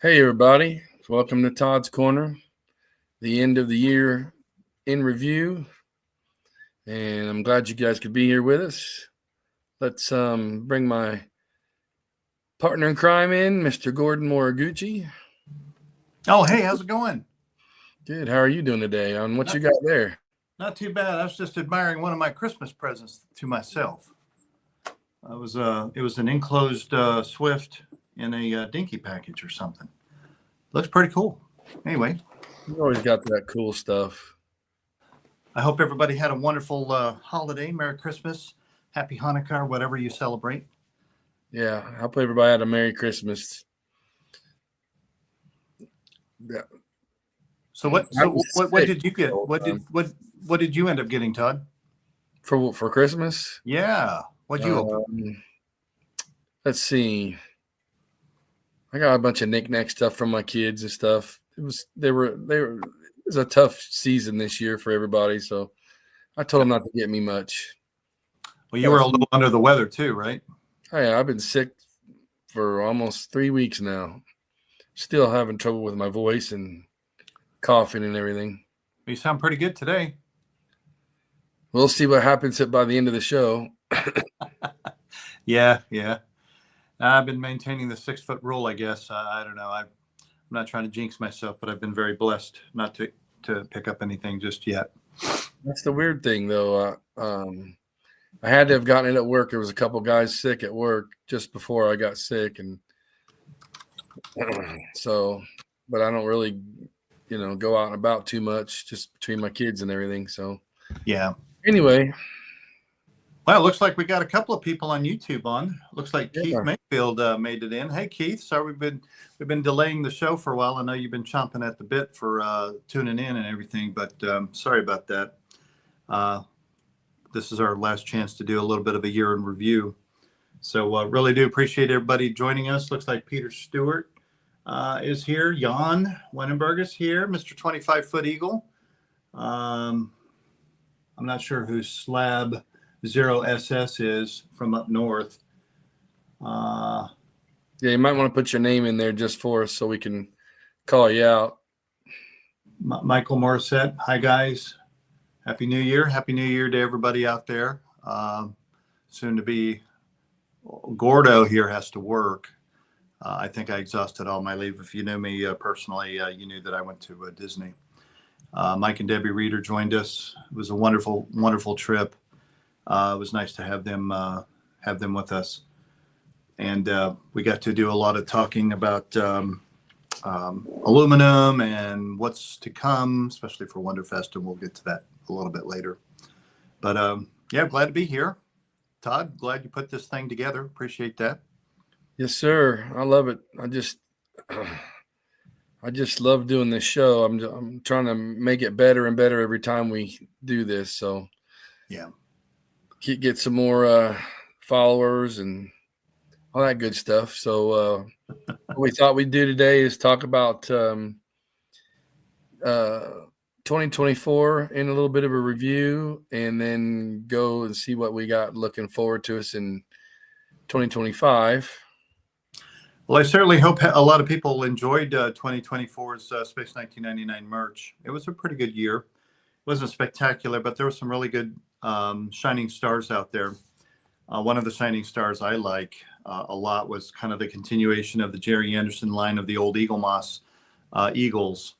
Hey, everybody. Welcome to Todd's Corner, the end of the year in review. And I'm glad you guys could be here with us. Let's bring my partner in crime in, Mr. Gordon Moriguchi. Oh, hey, how's it going? Good. How are you doing today? On what you got there? Not too bad. I was just admiring one of my Christmas presents to myself. It was an enclosed Swift in a dinky package or something. Looks pretty cool. Anyway, You always got that cool stuff. I hope everybody had a wonderful holiday. Merry Christmas, Happy Hanukkah, or whatever you celebrate. Yeah. I hope everybody had a Merry Christmas. Yeah. So what did you get? What did you end up getting, Todd? For Christmas? Yeah. What'd you open? Let's see. I got a bunch of knick-knack stuff from my kids and stuff. It was a tough season this year for everybody, so I told them not to get me much. Well, you were a little under the weather too, right? Oh, yeah, I've been sick for almost 3 weeks now. Still having trouble with my voice and coughing and everything. You sound pretty good today. We'll see what happens by the end of the show. Yeah. I've been maintaining the 6-foot rule, I guess. I don't know. I'm not trying to jinx myself, but I've been very blessed not to pick up anything just yet. That's the weird thing, though. I had to have gotten it at work. There was a couple guys sick at work just before I got sick, and so, but I don't really, go out and about too much, just between my kids and everything. So, yeah. Anyway. Well, it looks like we got a couple of people on YouTube on. Looks like Keith Mayfield made it in. Hey, Keith. Sorry we've been delaying the show for a while. I know you've been chomping at the bit for tuning in and everything, but sorry about that. This is our last chance to do a little bit of a year in review. So really do appreciate everybody joining us. Looks like Peter Stewart is here. Jan Wenenberg is here. Mr. 25-Foot Eagle. I'm not sure who Slab 0SS is from up north. Yeah, you might want to put your name in there just for us so we can call you out. Michael Morissette. Hi, guys. Happy New Year. Happy New Year to everybody out there. Soon to be Gordo here has to work. I think I exhausted all my leave. If you know me personally, you knew that I went to Disney. Mike and Debbie Reeder joined us. It was a wonderful, wonderful trip. It was nice to have them with us, and we got to do a lot of talking about aluminum and what's to come, especially for Wonderfest, and we'll get to that a little bit later. But yeah, glad to be here. Todd, glad you put this thing together. Appreciate that. Yes, sir. I love it. I just love doing this show. I'm trying to make it better and better every time we do this. So yeah. Get some more followers and all that good stuff. So what we thought we'd do today is talk about 2024 in a little bit of a review, and then go and see what we got looking forward to us in 2025. Well, I certainly hope a lot of people enjoyed 2024's Space 1999 merch. It was a pretty good year. It wasn't spectacular, but there were some really good shining stars out there. One of the shining stars I like a lot was kind of the continuation of the Jerry Anderson line of the old Eagle Moss Eagles.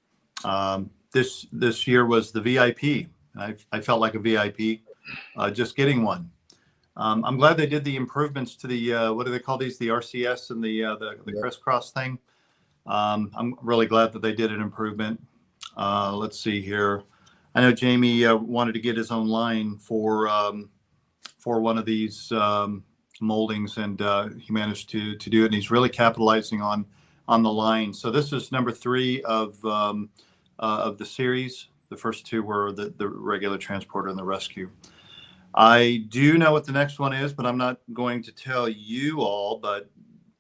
This year was the VIP. I felt like a VIP just getting one. I'm glad they did the improvements to the what do they call these? The RCS and the crisscross thing. I'm really glad that they did an improvement. Let's see here. I know Jamie wanted to get his own line for one of these moldings, and he managed to do it. And he's really capitalizing on the line. So this is number 3 of the series. The first 2 were the regular transporter and the rescue. I do know what the next one is, but I'm not going to tell you all. But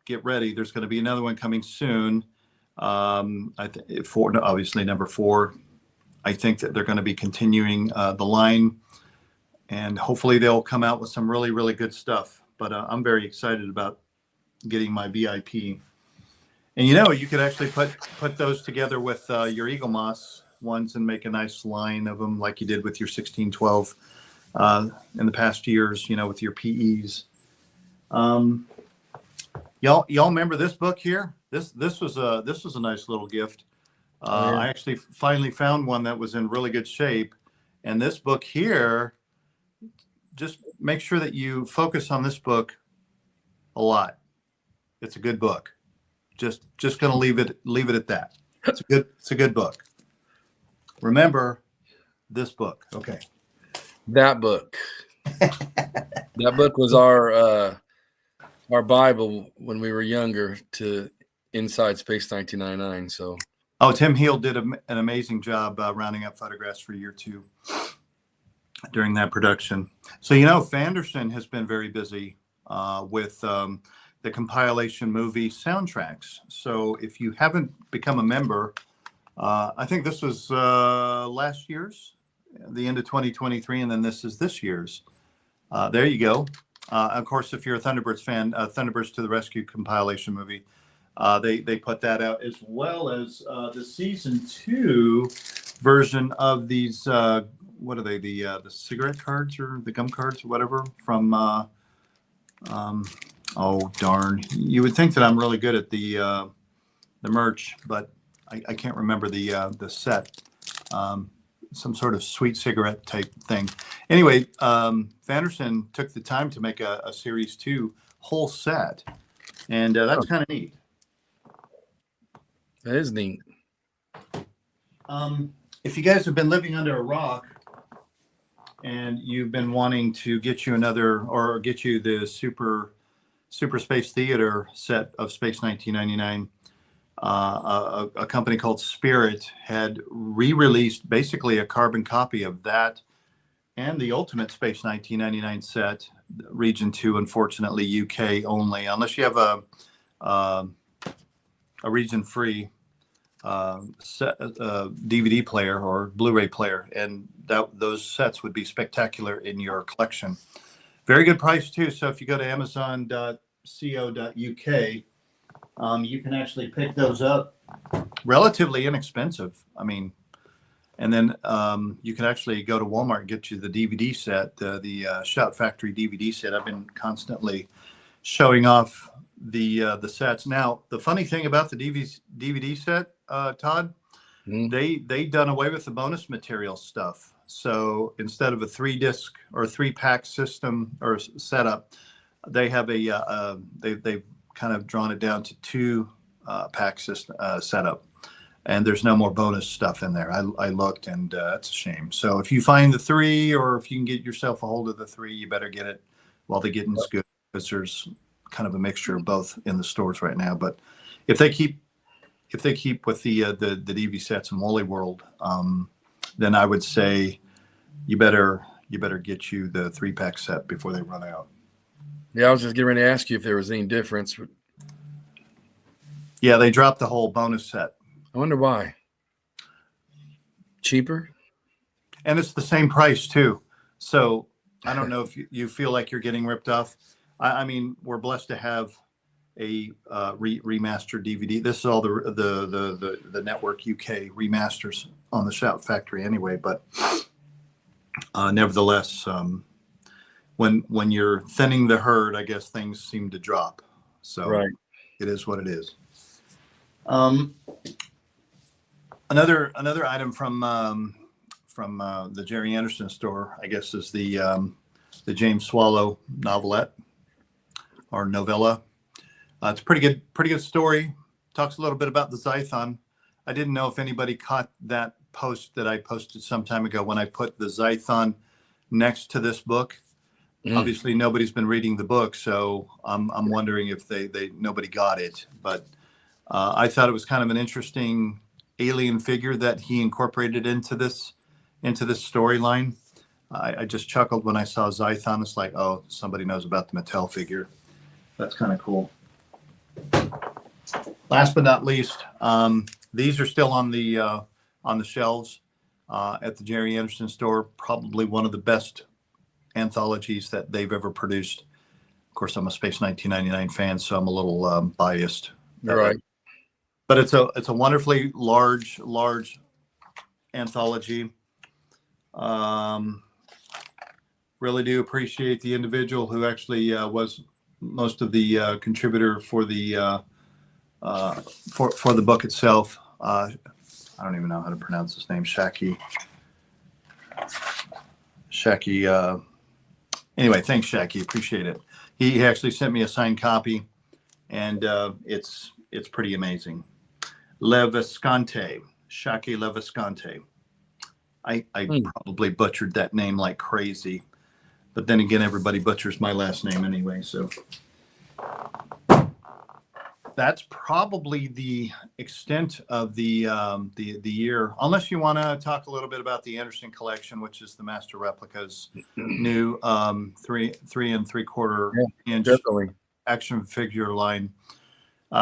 get ready. There's going to be another one coming soon. Obviously number 4. I think that they're going to be continuing the line, and hopefully they'll come out with some really, really good stuff. But I'm very excited about getting my VIP. And you could actually put those together with your Eagle Moss ones and make a nice line of them, like you did with your 1612 in the past years. With your PEs. Y'all remember this book here? This was a nice little gift. Oh, yeah. I actually finally found one that was in really good shape, and this book here. Just make sure that you focus on this book a lot. It's a good book. Just going to leave it at that. It's a good book. Remember this book. Okay. That book. That book was our Bible when we were younger to Inside Space 1999. So. Oh, Tim Heel did an amazing job rounding up photographs for year 2 during that production. So, Fanderson has been very busy with the compilation movie soundtracks. So if you haven't become a member, I think this was last year's, the end of 2023, and then this is this year's. There you go. Of course, if you're a Thunderbirds fan, Thunderbirds to the Rescue compilation movie, they put that out, as well as the season 2 version of these. What are they? The cigarette cards or the gum cards or whatever from. Oh darn! You would think that I'm really good at the merch, but I can't remember the set. Some sort of sweet cigarette type thing. Anyway, Vanderson took the time to make a series 2 whole set, and that's kind of neat. That is neat. If you guys have been living under a rock and you've been wanting to get you the Super Space Theater set of Space 1999, a company called Spirit had re-released basically a carbon copy of that and the Ultimate Space 1999 set, Region 2, unfortunately UK only, unless you have a region-free DVD player or Blu-ray player, and those sets would be spectacular in your collection. Very good price too. So if you go to amazon.co.uk, you can actually pick those up, relatively inexpensive. I mean, and then you can actually go to Walmart and get you the DVD set, the Shout Factory DVD set. I've been constantly showing off the sets. Now, the funny thing about the DVD set, Todd, they done away with the bonus material stuff. So instead of a 3-disc or 3-pack system or setup, they have they've kind of drawn it down to 2-pack system setup, and there's no more bonus stuff in there. I looked, and it's a shame. So if you find the 3, or if you can get yourself a hold of the 3, you better get it while the getting's good, because there's kind of a mixture of both in the stores right now. But if they keep with the DV sets in Wally World, then I would say you better get you the 3-pack set before they run out. Yeah, I was just getting ready to ask you if there was any difference. Yeah, they dropped the whole bonus set. I wonder why. Cheaper? And it's the same price too. So I don't know if you feel like you're getting ripped off. I mean, we're blessed to have a remastered DVD. This is all the Network UK remasters on the Shout Factory anyway. But nevertheless, when you're thinning the herd, I guess things seem to drop. So right. It is what it is. Another item from the Jerry Anderson store, I guess, is the James Swallow novelette or novella. It's a pretty good story. Talks a little bit about the Zython. I didn't know if anybody caught that post that I posted some time ago when I put the Zython next to this book. Obviously, nobody's been reading the book, so I'm wondering if nobody got it. But I thought it was kind of an interesting alien figure that he incorporated into this storyline. I just chuckled when I saw Zython. It's like, oh, somebody knows about the Mattel figure. That's kind of cool. Last but not least, these are still on the shelves at the Jerry Anderson store. Probably one of the best anthologies that they've ever produced. Of course, I'm a Space 1999 fan, so I'm a little biased. Right. but it's a wonderfully large anthology. Really do appreciate the individual who actually was most of the contributor for the book itself. I don't even know how to pronounce his name. Shaki. Anyway, thanks, Shaki. Appreciate it. He actually sent me a signed copy, and it's pretty amazing. Leviscante, Shaki Leviscante. I probably butchered that name like crazy, but then again, everybody butchers my last name anyway. So that's probably the extent of the year. Unless you want to talk a little bit about the Anderson collection, which is the Master Replicas new 3 3/4 inch action figure line.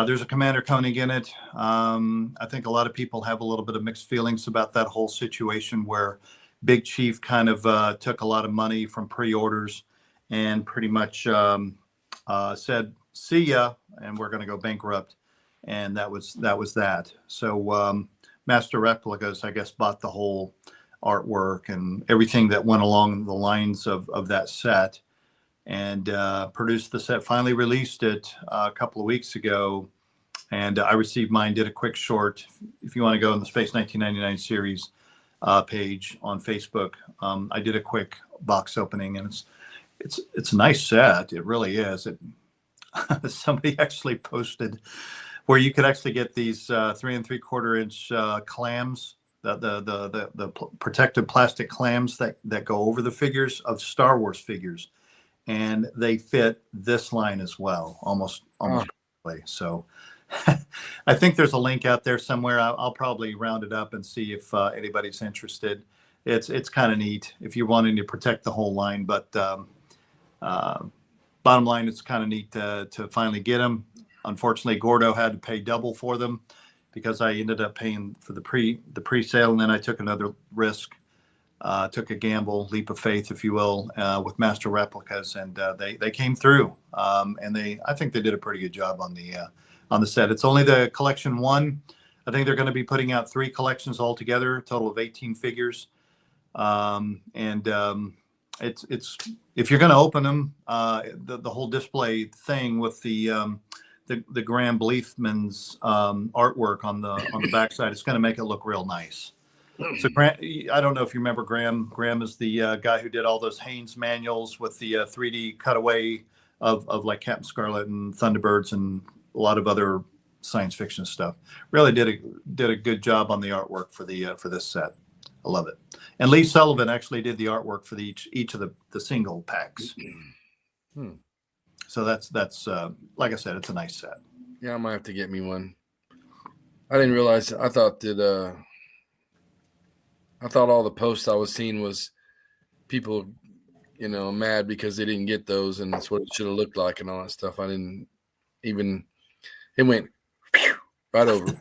There's a Commander Koenig in it. I think a lot of people have a little bit of mixed feelings about that whole situation where Big Chief kind of took a lot of money from pre-orders and pretty much said, "See ya," and we're going to go bankrupt. And that was that. So Master Replicas, I guess, bought the whole artwork and everything that went along the lines of that set, and produced the set, finally released it a couple of weeks ago. And I received mine, did a quick short. If you want to go in the Space 1999 series page on Facebook, I did a quick box opening, and it's a nice set. It really is. Somebody actually posted where you could actually get these 3 3/4 inch clams, the protective plastic clams that go over the figures of Star Wars figures. And they fit this line as well, almost perfectly. So I think there's a link out there somewhere. I'll probably round it up and see if anybody's interested. It's kind of neat if you're wanting to protect the whole line. But bottom line, it's kind of neat to finally get them. Unfortunately, Gordo had to pay double for them because I ended up paying for the pre-sale, and then I took another risk. Took a gamble, leap of faith, if you will, with Master Replicas, and they came through. And I think they did a pretty good job on the set. It's only the collection 1. I think they're going to be putting out 3 collections altogether, a total of 18 figures. It's if you're going to open them, the whole display thing with the Graham Bleethman's artwork on the backside, it's going to make it look real nice. So Graham, I don't know if you remember Graham. Graham is the guy who did all those Haynes manuals with the 3D cutaway of like Captain Scarlet and Thunderbirds and a lot of other science fiction stuff. Really did a good job on the artwork for this set. I love it. And Lee Sullivan actually did the artwork for each of the single packs. So that's like I said, it's a nice set. Yeah, I might have to get me one. I didn't realize. I thought all the posts I was seeing was people, mad because they didn't get those, and that's what it should have looked like and all that stuff. I didn't even. It went right over.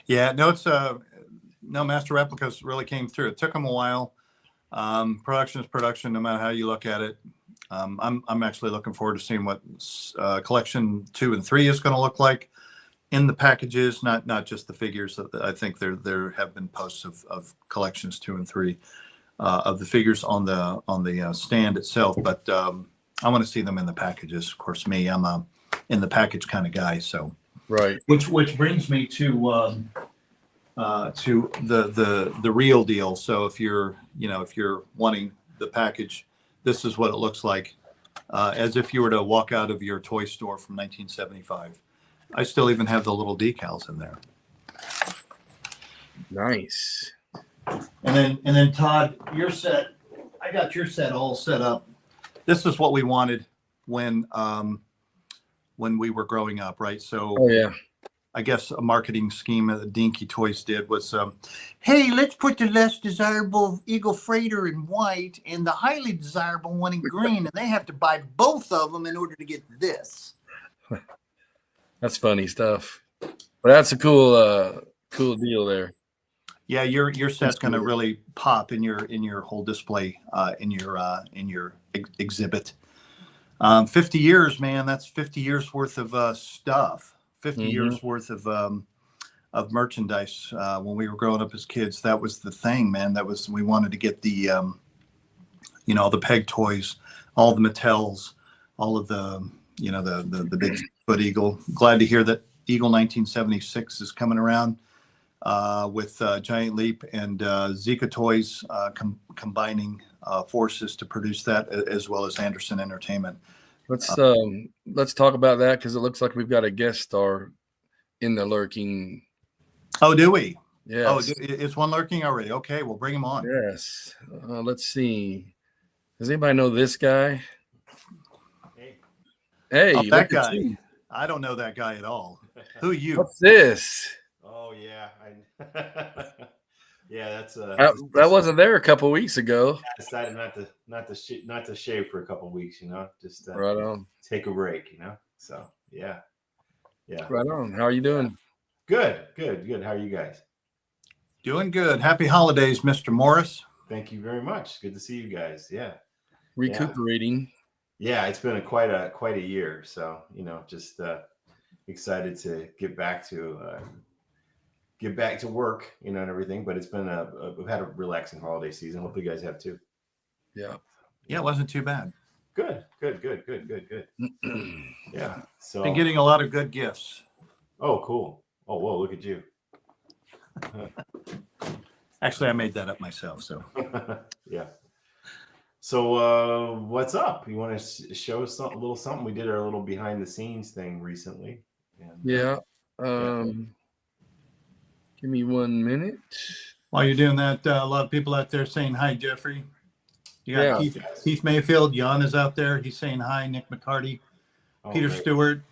Yeah, no, it's no, Master Replicas really came through. It took them a while. Production is production, no matter how you look at it. I'm actually looking forward to seeing what collection 2 and 3 is going to look like in the packages, not just the figures. I think there have been posts of collections 2 and 3 of the figures on the stand itself, but I want to see them in the packages. Of course, I'm a in the package kind of guy. So right, which brings me to the real deal. So if you're wanting the package, this is what it looks like, as if you were to walk out of your toy store from 1975. I still even have the little decals in there. Nice. And then Todd, your set, I got your set all set up. This is what we wanted when we were growing up, right? So yeah. I guess a marketing scheme that Dinky Toys did was, hey, let's put the less desirable Eagle Freighter in white and the highly desirable one in green, and they have to buy both of them in order to get this. That's funny stuff. But that's a cool deal there. Yeah, your set's going to really pop in your whole display, in your exhibit. 50 years, man. That's 50 years worth of stuff 50 years worth of merchandise. When we were growing up as kids, that was the thing, man. We wanted to get the, the Peg toys, all the Mattels, all of the, the big foot Eagle. Glad to hear that Eagle 1976 is coming around with Giant Leap and Zika Toys combining forces to produce that, as well as Anderson Entertainment. Let's talk about that, because it looks like we've got a guest star in the lurking. Oh, do we? Yes. Oh, it's one lurking already. Okay, we'll bring him on. Yes. Let's see. Does anybody know this guy? Hey, that guy. I don't know that guy at all. Who are you? What's this? Oh yeah, yeah. That's that wasn't there a couple weeks ago. I decided not to shave for a couple weeks. Just right on. Take a break. So yeah. Right on. How are you doing? Good. How are you guys? Doing good. Happy holidays, Mr. Morris. Thank you very much. Good to see you guys. Yeah. Recuperating. Yeah, it's been quite a year. So just excited to get back to work, and everything. But it's been we've had a relaxing holiday season. Hope you guys have too. Yeah, it wasn't too bad. Good. Yeah. So been getting a lot of good gifts. Oh, cool. Oh, whoa, look at you. Actually, I made that up myself. So yeah. So what's up? You want to show us a little something? We did our little behind the scenes thing recently. And, give me 1 minute. While you're doing that, a lot of people out there saying hi, Jeffrey. You got Keith Mayfield. Jan is out there. He's saying hi. Nick McCarty. Peter great. Stewart.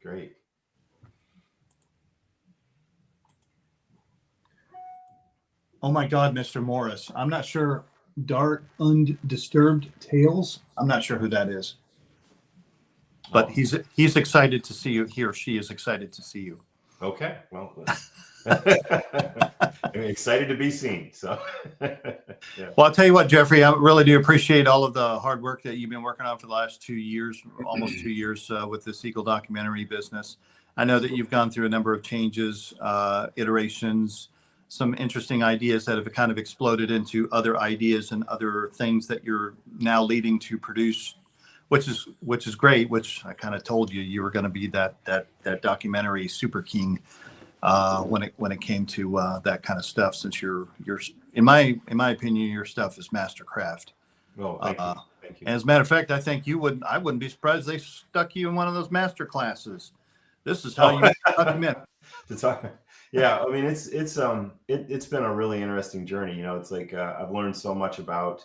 Great. Oh my God, Mr. Morris. I'm not sure. Dark Undisturbed Tales. I'm not sure who that is. But he's excited to see you. He or she is excited to see you. Okay. Well, I'm excited to be seen. So, yeah. Well, I'll tell you what, Jeffrey, I really do appreciate all of the hard work that you've been working on for the last 2 years, almost 2 years with this Eagle documentary business. I know that you've gone through a number of changes, iterations, some interesting ideas that have kind of exploded into other ideas and other things that you're now leading to produce, which is great. Which I kind of told you were going to be that documentary super king when it came to that kind of stuff. Since you're in my opinion, your stuff is mastercraft. Oh, thank you. Thank you. And as a matter of fact, I think I wouldn't be surprised they stuck you in one of those master classes. This is how you document. Yeah, I mean it's been a really interesting journey. It's like I've learned so much about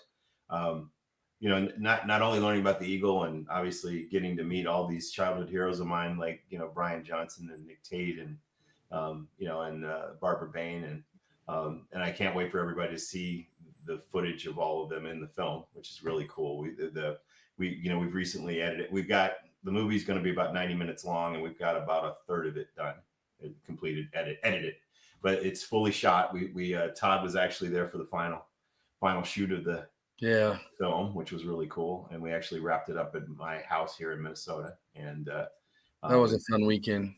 not only learning about the Eagle and obviously getting to meet all these childhood heroes of mine, like Brian Johnson and Nick Tate and and Barbara Bain and I can't wait for everybody to see the footage of all of them in the film, which is really cool. We've recently edited. We've got the movie's going to be about 90 minutes long, and we've got about a third of it done. Completed, edited, but it's fully shot. We Todd was actually there for the final shoot of the film, which was really cool, and we actually wrapped it up at my house here in Minnesota. And that was a fun weekend.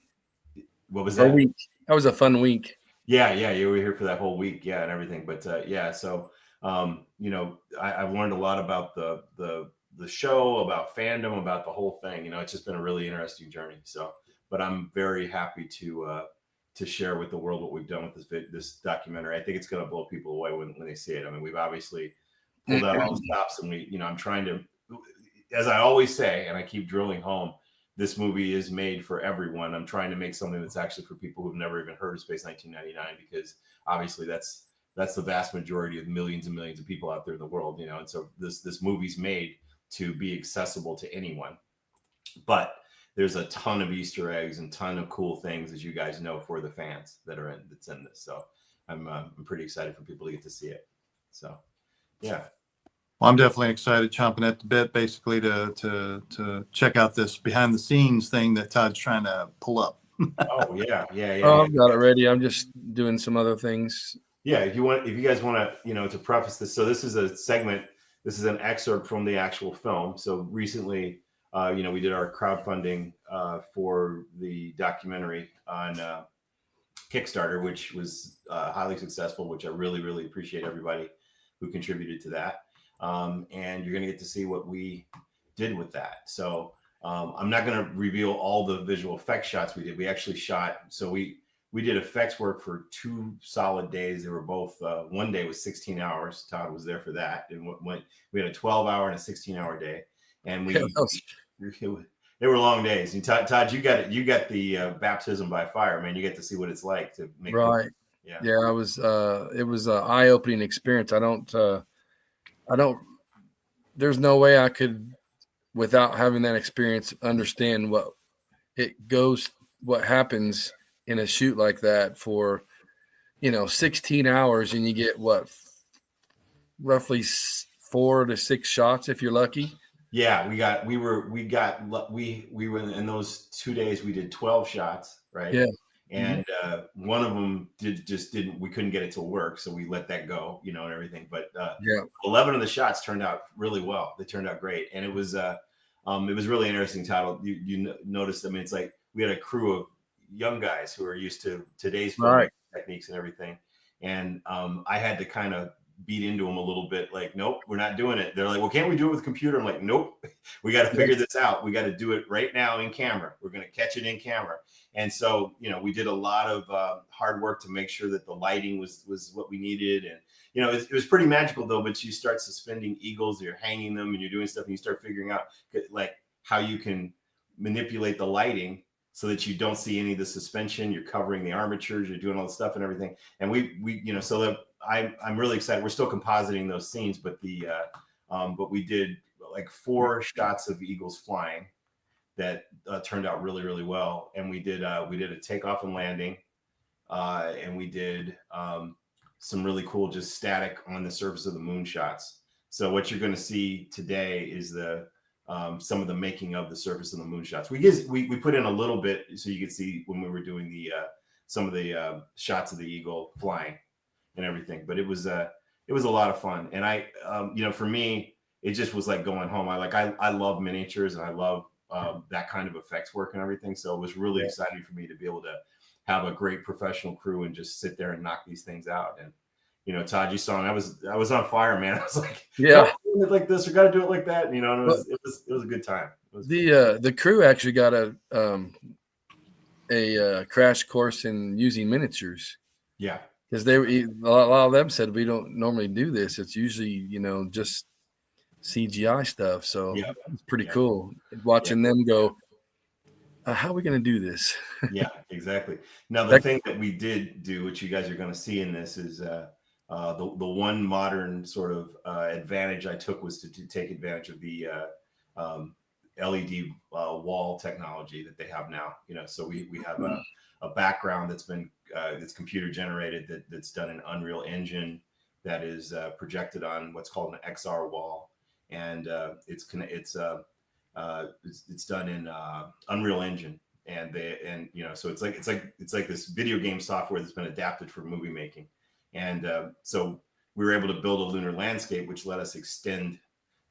What was that? That was a fun week. Yeah, you were here for that whole week, and everything. But so I've learned a lot about the show, about fandom, about the whole thing. It's just been a really interesting journey. So. But I'm very happy to share with the world what we've done with this documentary. I think it's going to blow people away when they see it. I mean, we've obviously pulled out all the stops, and I'm trying to, as I always say, and I keep drilling home, this movie is made for everyone. I'm trying to make something that's actually for people who've never even heard of Space 1999, because obviously that's the vast majority of millions and millions of people out there in the world, And so this movie's made to be accessible to anyone, but there's a ton of Easter eggs and ton of cool things, as you guys know, for the fans that's in this. So I'm pretty excited for people to get to see it. So, yeah. Well, I'm definitely excited, chomping at the bit, basically to check out this behind the scenes thing that Todd's trying to pull up. Oh yeah. Oh, I've got it ready. I'm just doing some other things. Yeah, if you guys want to, to preface this, so this is a segment. This is an excerpt from the actual film. So recently, we did our crowdfunding for the documentary on Kickstarter, which was highly successful, which I really, really appreciate everybody who contributed to that. And you're going to get to see what we did with that. So I'm not going to reveal all the visual effects shots we did. We actually shot, so we did effects work for 2 solid days. They were both, one day was 16 hours. Todd was there for that. And we had a 12-hour and a 16-hour day. And they were long days. And Todd, you got the baptism by fire, man. You get to see what it's like to make right. Yeah. I was. It was an eye-opening experience. I don't. There's no way I could, without having that experience, understand what happens in a shoot like that for, 16 hours, and you get roughly 4 to 6 shots if you're lucky. Yeah, we were in those 2 days, we did 12 shots, right? Yeah. And one of them we couldn't get it to work, so we let that go, and everything. But 11 of the shots turned out really well. They turned out great, and it was really interesting. Todd, you noticed. I mean, it's like we had a crew of young guys who are used to today's filming techniques and everything, and I had to kind of beat into them a little bit, like, nope, we're not doing it. They're like, well, can't we do it with a computer? I'm like, nope, we got to figure this out. We got to do it right now in camera. We're going to catch it in camera. And so, we did a lot of hard work to make sure that the lighting was what we needed. And, it was pretty magical though, but you start suspending eagles, you're hanging them and you're doing stuff, and you start figuring out like how you can manipulate the lighting so that you don't see any of the suspension. You're covering the armatures, you're doing all the stuff and everything. And so that I'm really excited. We're still compositing those scenes, but but we did like 4 shots of eagles flying that turned out really, really well. And we did a takeoff and landing, and we did some really cool just static on the surface of the moon shots. So what you're going to see today is some of the making of the surface of the moon shots. We put in a little bit so you could see when we were doing some of the shots of the eagle flying and everything. But it was a lot of fun. And I for me, it just was like going home. I love miniatures, and I love that kind of effects work and everything. So it was really exciting for me to be able to have a great professional crew and just sit there and knock these things out. And Todd, you saw me. I was on fire, man. I was like, doing it like this, or got to do it like that. And, it was a good time. The crew actually got a crash course in using miniatures. Yeah, because a lot of them said we don't normally do this. It's usually just CGI stuff. So it's pretty cool watching them go, how are we going to do this? Yeah, exactly. Now, the thing that we did do, which you guys are going to see in this, is the one modern sort of advantage I took was to take advantage of the LED wall technology that they have now. So we have a background that's been that's computer generated, that's done in Unreal Engine, that is projected on what's called an XR wall. And it's done in Unreal Engine, so it's like this video game software that's been adapted for movie making, and so we were able to build a lunar landscape, which let us extend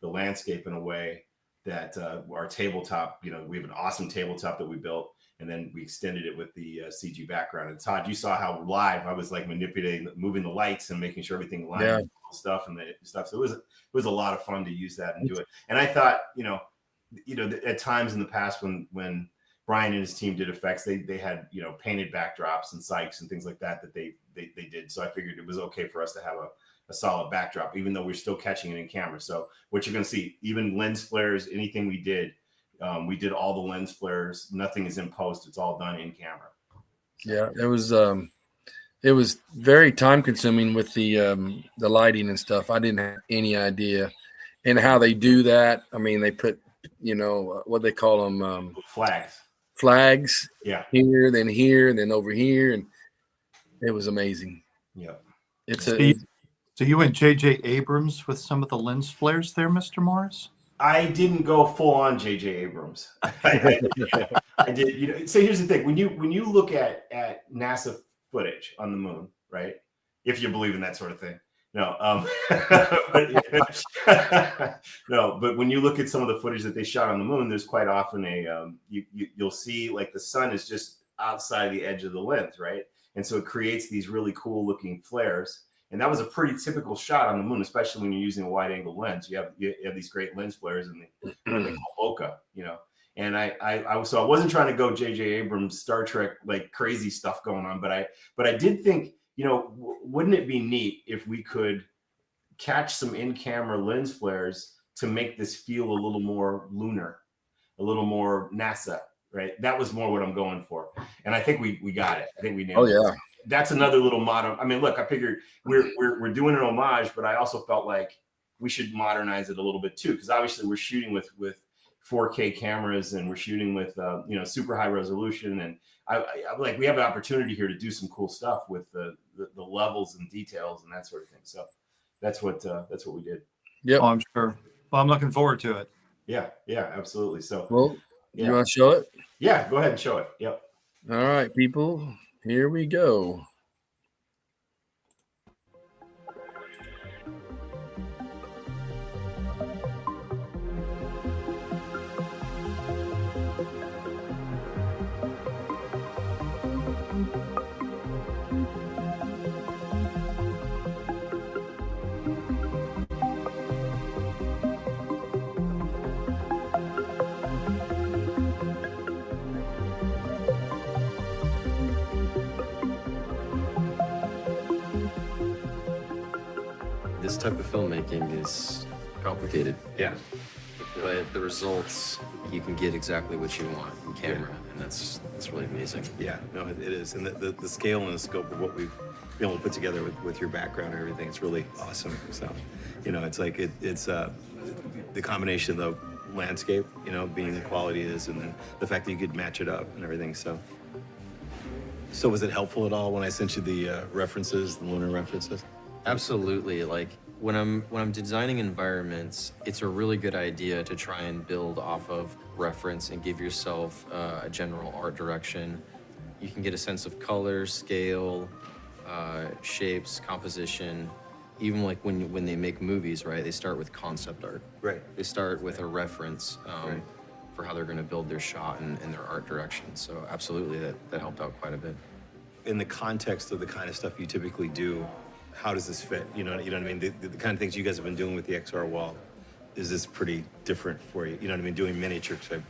the landscape in a way that our tabletop, we have an awesome tabletop that we built, and then we extended it with the CG background. And Todd, you saw how live I was, like manipulating, moving the lights and making sure everything lined up, stuff and the stuff. So it was a lot of fun to use that and do it. And I thought, at times in the past when Brian and his team did effects, they had, painted backdrops and Sykes and things like that they did. So I figured it was okay for us to have a solid backdrop, even though we're still catching it in camera. So what you're going to see, even lens flares, anything we did all the lens flares. Nothing is in post. It's all done in camera. Yeah, it was very time consuming with the lighting and stuff. I didn't have any idea, and how they do that. I mean, they put what they call them, flags. Yeah, here, then over here, and it was amazing. Yeah, So you went J.J. Abrams with some of the lens flares there, Mr. Morris? I didn't go full on J.J. Abrams. I did. So here's the thing: when you look at NASA footage on the moon, right? If you believe in that sort of thing, No, no, but when you look at some of the footage that they shot on the moon, there's quite often you'll see like the sun is just outside the edge of the lens, right? And so it creates these really cool looking flares. And that was a pretty typical shot on the moon, especially when you're using a wide angle lens. You have these great lens flares, and they call bokeh, you know. And so I wasn't trying to go J.J. Abrams Star Trek like crazy stuff going on, but I did think, you know, wouldn't it be neat if we could catch some in-camera lens flares to make this feel a little more lunar, a little more NASA, right? That was more what I'm going for, and I think we got it. I think we nailed it. Oh yeah. That's another little modern. I mean, look, I figured we're doing an homage, but I also felt like we should modernize it a little bit too, because obviously we're shooting with 4K cameras, and we're shooting with super high resolution, and I like we have an opportunity here to do some cool stuff with the levels and details and that sort of thing. So that's what we did. Yeah, I'm sure. Well, I'm looking forward to it. Yeah, absolutely. So, well, you want to show it? Yeah, go ahead and show it. Yep. All right, people, here we go. This type of filmmaking is complicated. Yeah. But the results, you can get exactly what you want in camera, and that's really amazing. Yeah, no, it is. And the scale and the scope of what we've been able to put together with your background and everything, it's really awesome. So, you know, it's like it's the combination of the landscape, you know, being the quality it is, and then the fact that you could match it up and everything. So was it helpful at all when I sent you the references, the lunar references? Absolutely. Like when I'm designing environments, it's a really good idea to try and build off of reference and give yourself a general art direction. You can get a sense of color, scale, shapes, composition. Even like when they make movies, right? They start with concept art. Right. They start with a reference for how they're going to build their shot and their art direction. So absolutely, that helped out quite a bit. In the context of the kind of stuff you typically do, how does this fit? You know what I mean? The kind of things you guys have been doing with the XR wall, is this pretty different for you? You know what I mean? Doing miniature type.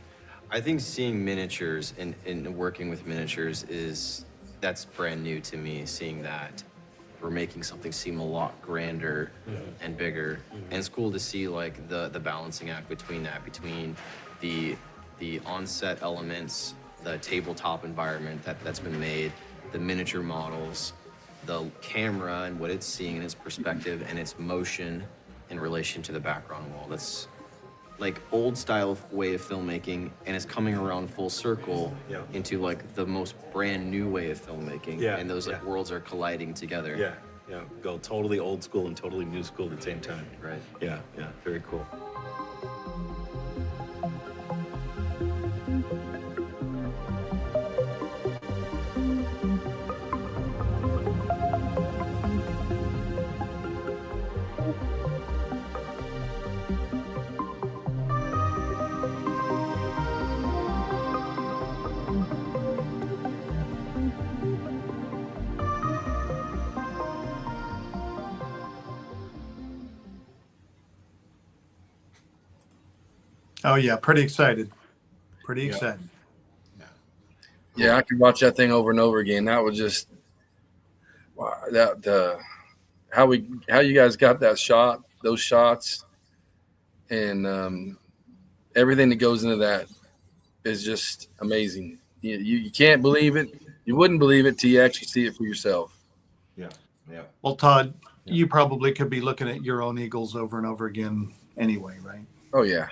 I think seeing miniatures and working with miniatures that's brand new to me. Seeing that we're making something seem a lot grander and bigger, and it's cool to see like the balancing act between the on-set elements, the tabletop environment that's been made, the miniature models, the camera and what it's seeing in its perspective and its motion in relation to the background wall. That's like old style way of filmmaking, and it's coming around full circle into like the most brand new way of filmmaking. Yeah, and those like worlds are colliding together. Yeah. Go totally old school and totally new school at the same time. Right. Yeah. Very cool. Oh yeah, pretty excited. Pretty excited. Yeah, I could watch that thing over and over again. That was just how you guys got that shot, those shots, and everything that goes into that is just amazing. You can't believe it. You wouldn't believe it till you actually see it for yourself. Yeah. Well, Todd, you probably could be looking at your own Eagles over and over again anyway, right? Oh yeah.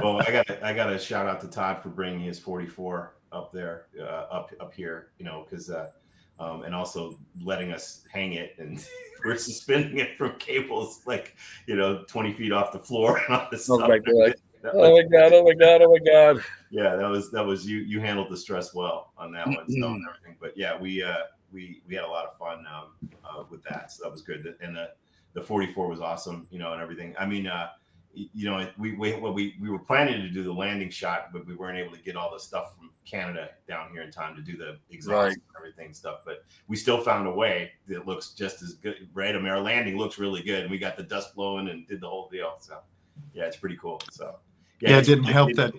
Well, I got to shout out to Todd for bringing his 44 up there, up here, you know, because and also letting us hang it, and we're suspending it from cables like 20 feet off the floor and all this stuff. Oh my god! Yeah, that was you handled the stress well on that one, so and everything. But yeah, we we had a lot of fun with that. So that was good. And the 44 was awesome, and everything. I mean, we were planning to do the landing shot, but we weren't able to get all the stuff from Canada down here in time to do the exhaust and everything stuff. But we still found a way that looks just as good, right? I mean, our landing looks really good, and we got the dust blowing and did the whole deal. So yeah, it's pretty cool. So it didn't help that.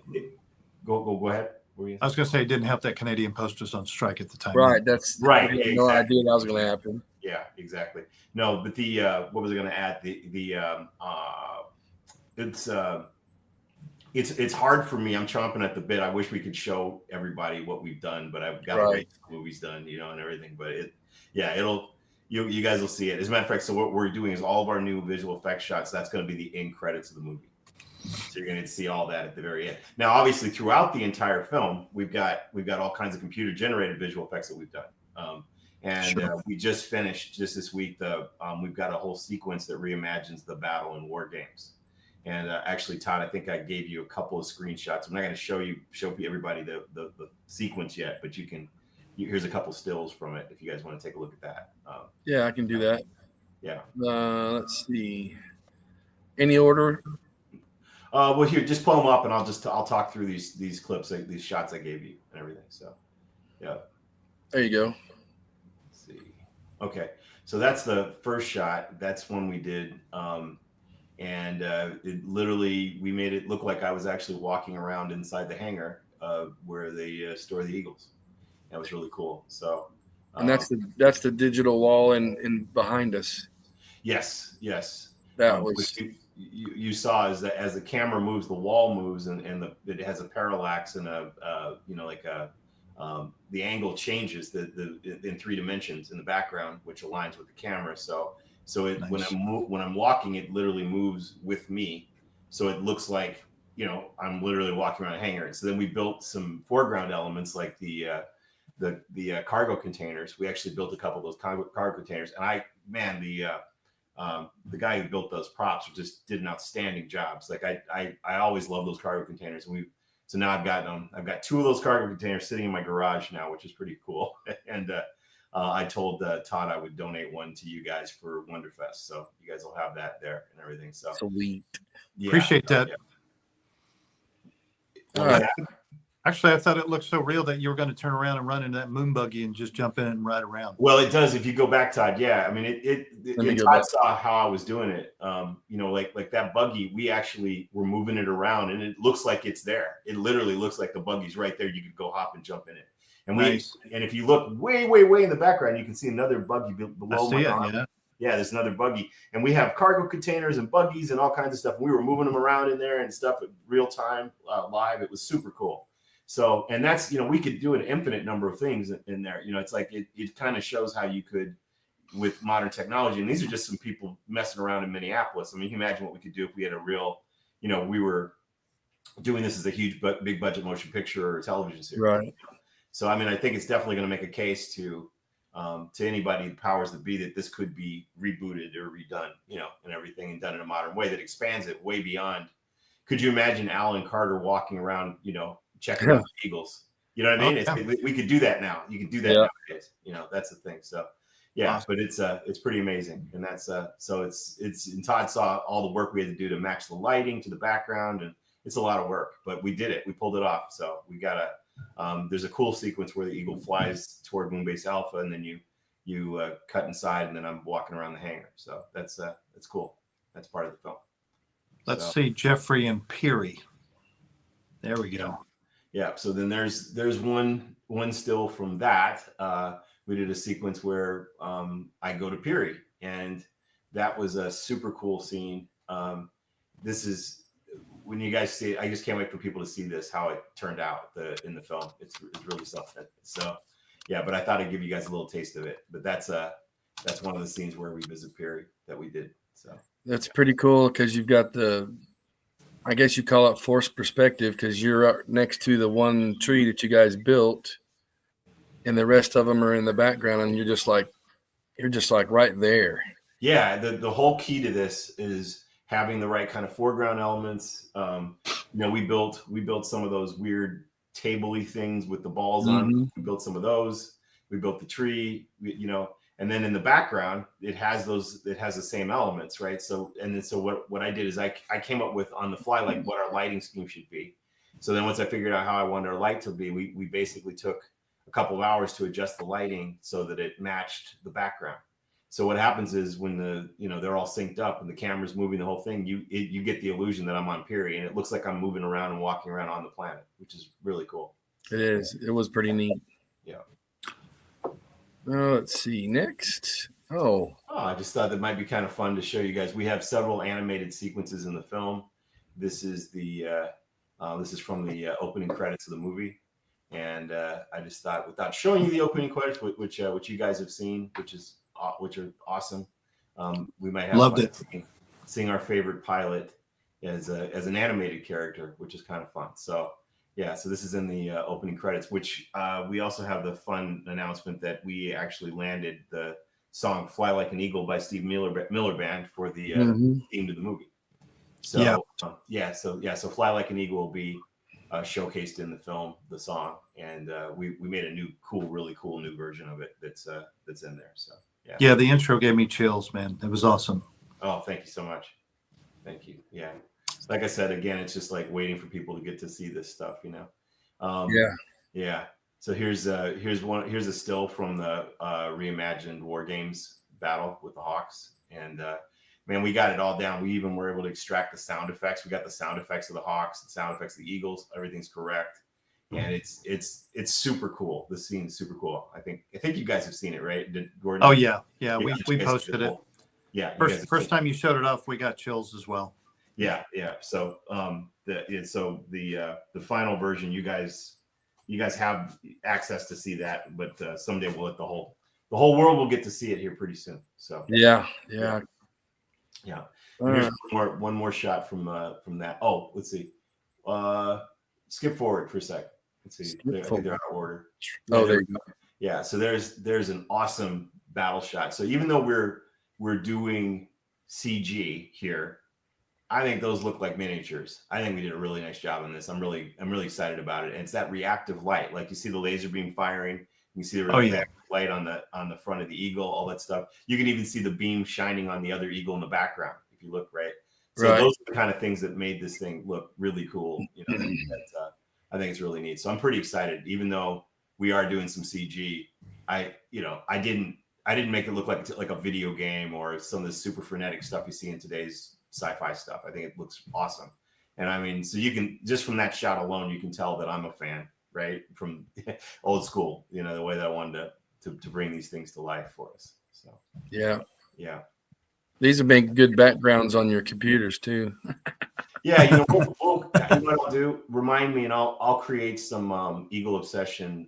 Go ahead. I was going to say it didn't help that Canadian Post was on strike at the time. Right. That's right. I had no idea that was going to happen. Yeah, exactly. No, but the what was I going to add? It's hard for me. I'm chomping at the bit. I wish we could show everybody what we've done, but I've got to wait till the movie's done, and everything. But you guys will see it. As a matter of fact, so what we're doing is all of our new visual effects shots. That's going to be the end credits of the movie. So you're going to see all that at the very end. Now, obviously, throughout the entire film, we've got all kinds of computer generated visual effects that we've done. We just finished just this week. We've got a whole sequence that reimagines the battle in War Games. And actually, Todd, I think I gave you a couple of screenshots. I'm not going to show everybody the sequence yet, but here's a couple stills from it if you guys want to take a look at that. Yeah, I can do that. Yeah. Let's see. Any order? Well, here, just pull them up, and I'll talk through these clips, these shots I gave you, and everything. So, yeah. There you go. Let's see. Okay, so that's the first shot. That's one we did, and it literally we made it look like I was actually walking around inside the hangar where they store the Eagles. That was really cool. So, and that's the digital wall in behind us. Yes. That was. You saw is that as the camera moves, the wall moves, and it has a parallax and the angle changes in 3 dimensions in the background, which aligns with the camera. So it nice. when I'm walking, it literally moves with me, so it looks like I'm literally walking around a hangar. And so then we built some foreground elements like the cargo containers. We actually built a couple of those cargo containers, and the guy who built those props just did an outstanding job. Like I always love those cargo containers. So now I've got 2 of those cargo containers sitting in my garage now, which is pretty cool. And I told Todd I would donate one to you guys for Wonderfest, so you guys will have that there and everything. So sweet. Yeah, appreciate that. Yeah. All right. Actually, I thought it looked so real that you were going to turn around and run into that moon buggy and just jump in and ride around. Well, it does if you go back, Todd. Yeah, I mean, Todd saw how I was doing it. Like that buggy, we actually were moving it around, and it looks like it's there. It literally looks like the buggy's right there. You could go hop and jump in it. And nice. And if you look way, way, way in the background, you can see another buggy below my arm. Yeah, there's another buggy, and we have cargo containers and buggies and all kinds of stuff. We were moving them around in there and stuff at real time, live. It was super cool. So, and that's, we could do an infinite number of things in there. It's like, it kind of shows how you could, with modern technology, and these are just some people messing around in Minneapolis. I mean, you can imagine what we could do if we had a real, we were doing this as a huge, big budget motion picture or television series. Right. So, I mean, I think it's definitely going to make a case to anybody, powers that be, that this could be rebooted or redone, and everything, and done in a modern way that expands it way beyond. Could you imagine Alan Carter walking around, checking out the Eagles? You know what I mean? We could do that now. You can do that nowadays. That's the thing. So, yeah, awesome. But it's pretty amazing, and that's so it's and Todd saw all the work we had to do to match the lighting to the background, and it's a lot of work, but we did it. We pulled it off. So we got there's a cool sequence where the Eagle flies toward Moonbase Alpha, and then you cut inside, and then I'm walking around the hangar. So that's cool. That's part of the film. Let's see Jeffrey and Peary. There we go. Yeah. So then there's one still from that. We did a sequence where I go to Peary, and that was a super cool scene. This is when you guys see it, I just can't wait for people to see this, how it turned out in the film. It's really something. So yeah, but I thought I'd give you guys a little taste of it. But that's one of the scenes where we visit Peary that we did. So that's pretty cool because you've got I guess you call it forced perspective, because you're next to the one tree that you guys built, and the rest of them are in the background, and you're just like right there. Yeah, the whole key to this is having the right kind of foreground elements. We built some of those weird table-y things with the balls on. We built some of those. We built the tree, and then in the background, it has the same elements, right? So, and then so what I did is I came up with on the fly, like what our lighting scheme should be. So then once I figured out how I wanted our light to be, we basically took a couple of hours to adjust the lighting so that it matched the background. So what happens is when they're all synced up and the camera's moving the whole thing, you get the illusion that I'm on Peary, and it looks like I'm moving around and walking around on the planet, which is really cool. It is. It was pretty neat. Yeah. Let's see. Next. Oh, I just thought that might be kind of fun to show you guys. We have several animated sequences in the film. This is from the opening credits of the movie, and I just thought, without showing you the opening credits, which you guys have seen, which are awesome, we might have Loved fun it. seeing our favorite pilot as an animated character, which is kind of fun. So yeah, so this is in the opening credits, which we also have the fun announcement that we actually landed the song "Fly Like an Eagle" by Steve Miller Band for the theme to the movie. So so "Fly Like an Eagle" will be showcased in the film, the song, and we made a really cool new version of it that's in there. So yeah, the intro gave me chills, man. It was awesome. Oh, thank you so much. Thank you. Yeah, like I said, again, it's just like waiting for people to get to see this stuff, Yeah. So here's a still from the reimagined War Games battle with the Hawks, and man, we got it all down. We even were able to extract the sound effects. We got the sound effects of the Hawks, the sound effects of the Eagles. Everything's correct, and it's super cool. The scene is super cool. I think you guys have seen it, right? Did Gordon? Oh yeah. We posted it. Yeah. First time you showed it off, we got chills as well. Yeah. So the final version, you guys have access to see that, but someday we'll let the whole world will get to see it here pretty soon. So yeah. Here's one more shot from that. Oh, let's see. Skip forward for a sec. Let's see. I think they're out of order. Oh, there you go. Yeah. So there's an awesome battle shot. So even though we're doing CG here, I think those look like miniatures. I think we did a really nice job on this. I'm really excited about it. And it's that reactive light. Like you see the laser beam firing. You see the reactive light on the front of the eagle, all that stuff. You can even see the beam shining on the other eagle in the background if you look right. So those are the kind of things that made this thing look really cool. I think it's really neat. So I'm pretty excited, even though we are doing some CG. I didn't make it look like a video game or some of the super frenetic stuff you see in today's sci-fi stuff. I think it looks awesome. And I mean, so you can, just from that shot alone, you can tell that I'm a fan, right? From old school, the way that I wanted to bring these things to life for us. So yeah. These would make good backgrounds on your computers too. Yeah, what I'll do, remind me, and I'll create some Eagle Obsession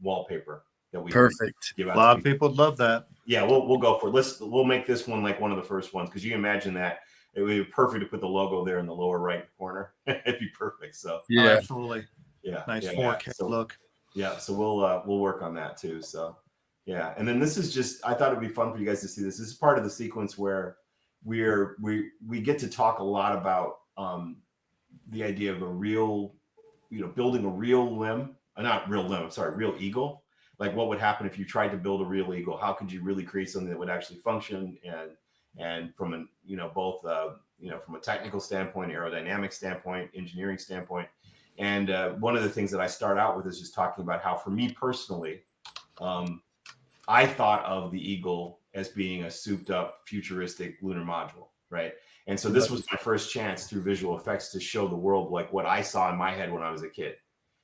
wallpaper that we perfect. Give out. A lot of people would love that. Yeah, we'll go for it. We'll make this one like one of the first ones, because you can imagine that it would be perfect to put the logo there in the lower right corner. It'd be perfect. So yeah, absolutely. Yeah, nice 4K look. Yeah, so we'll work on that too. So yeah, and then this is just, I thought it'd be fun for you guys to see this. This is part of the sequence where we get to talk a lot about the idea of a real, building a real real eagle. Like what would happen if you tried to build a real eagle? How could you really create something that would actually function and from an, both from a technical standpoint, aerodynamic standpoint, engineering standpoint. And one of the things that I start out with is just talking about how, for me personally, I thought of the Eagle as being a souped up futuristic lunar module, right? And so this was my first chance through visual effects to show the world like what I saw in my head when I was a kid,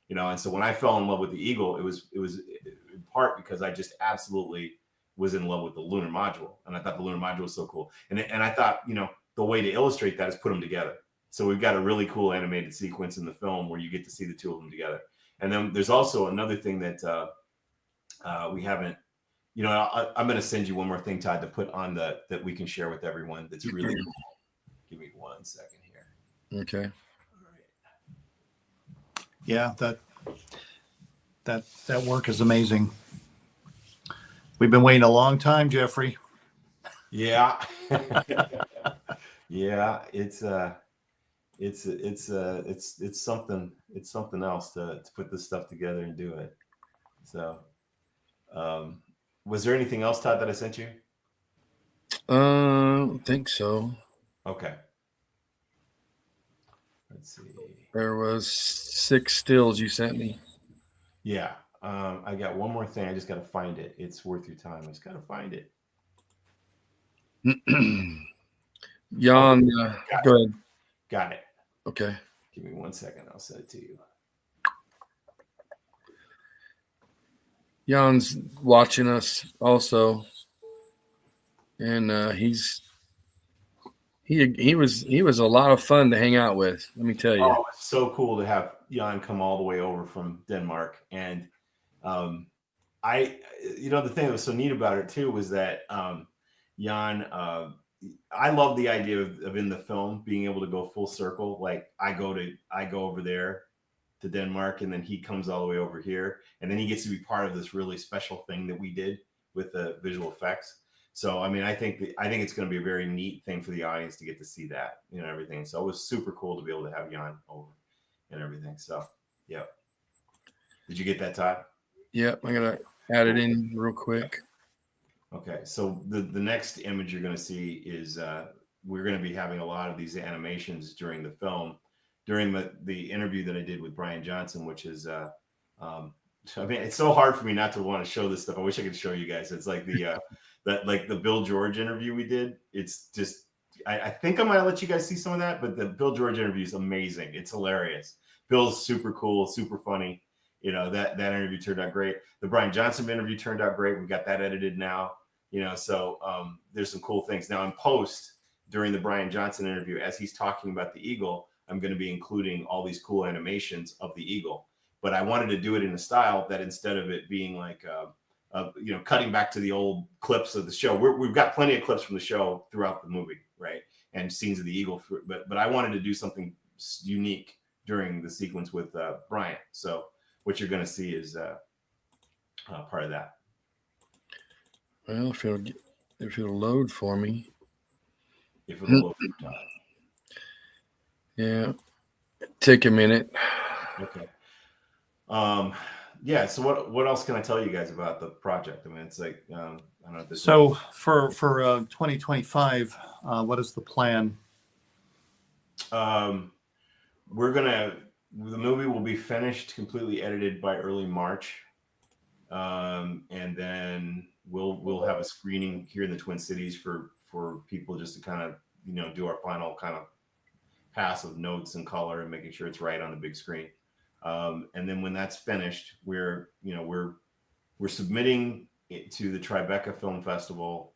and so when I fell in love with the Eagle, it was in part because I just absolutely was in love with the lunar module, and I thought the lunar module was so cool. And I thought, the way to illustrate that is put them together. So we've got a really cool animated sequence in the film where you get to see the two of them together. And then there's also another thing that we haven't, I'm going to send you one more thing, Todd, to put on that we can share with everyone. That's really cool. Give me 1 second here. Okay. All right. Yeah, that work is amazing. We've been waiting a long time, Jeffrey. Yeah. Yeah, it's something else to put this stuff together and do it. So Was there anything else, Todd, that I sent you? I think so. Okay. Let's see. There was 6 stills you sent me. Yeah. I got one more thing. I just got to find it. It's worth your time. I just got to find it. Jan, go ahead. Got it. Okay. Give me 1 second. I'll send it to you. Jan's watching us also, and he was a lot of fun to hang out with. Let me tell you. Oh, it's so cool to have Jan come all the way over from Denmark, and the thing that was so neat about it too was that Jan, I love the idea of in the film being able to go full circle. Like I go over there to Denmark, and then he comes all the way over here, and then he gets to be part of this really special thing that we did with the visual effects. So, I mean, I think it's going to be a very neat thing for the audience to get to see that, everything. So it was super cool to be able to have Jan over and everything. So, yeah. Did you get that, Todd? Yep, I'm gonna add it in real quick. Okay, so the next image you're going to see is we're going to be having a lot of these animations during the film, during the interview that I did with Brian Johnson, which is I mean, it's so hard for me not to want to show this stuff. I wish I could show you guys. It's like the the Bill George interview we did. It's just I think I might let you guys see some of that, but the Bill George interview is amazing. It's hilarious. Bill's super cool, super funny. That interview turned out great. The Brian Johnson interview turned out great. We got that edited now. So there's some cool things. Now in post, during the Brian Johnson interview, as he's talking about the eagle, I'm going to be including all these cool animations of the eagle. But I wanted to do it in a style that instead of it being like, cutting back to the old clips of the show, we've got plenty of clips from the show throughout the movie, right? And scenes of the eagle. But I wanted to do something unique during the sequence with Brian. So what you're going to see is part of that. Well, if it'll load for me. If it'll load for time. Yeah. Take a minute. Okay. Yeah. So what else can I tell you guys about the project? I mean, it's like I don't know. If this So for 2025, what is the plan? the movie will be finished, completely edited by early March, and then we'll have a screening here in the Twin Cities for people just to kind of do our final kind of pass of notes and color and making sure it's right on the big screen. And then when that's finished, we're submitting it to the Tribeca Film Festival,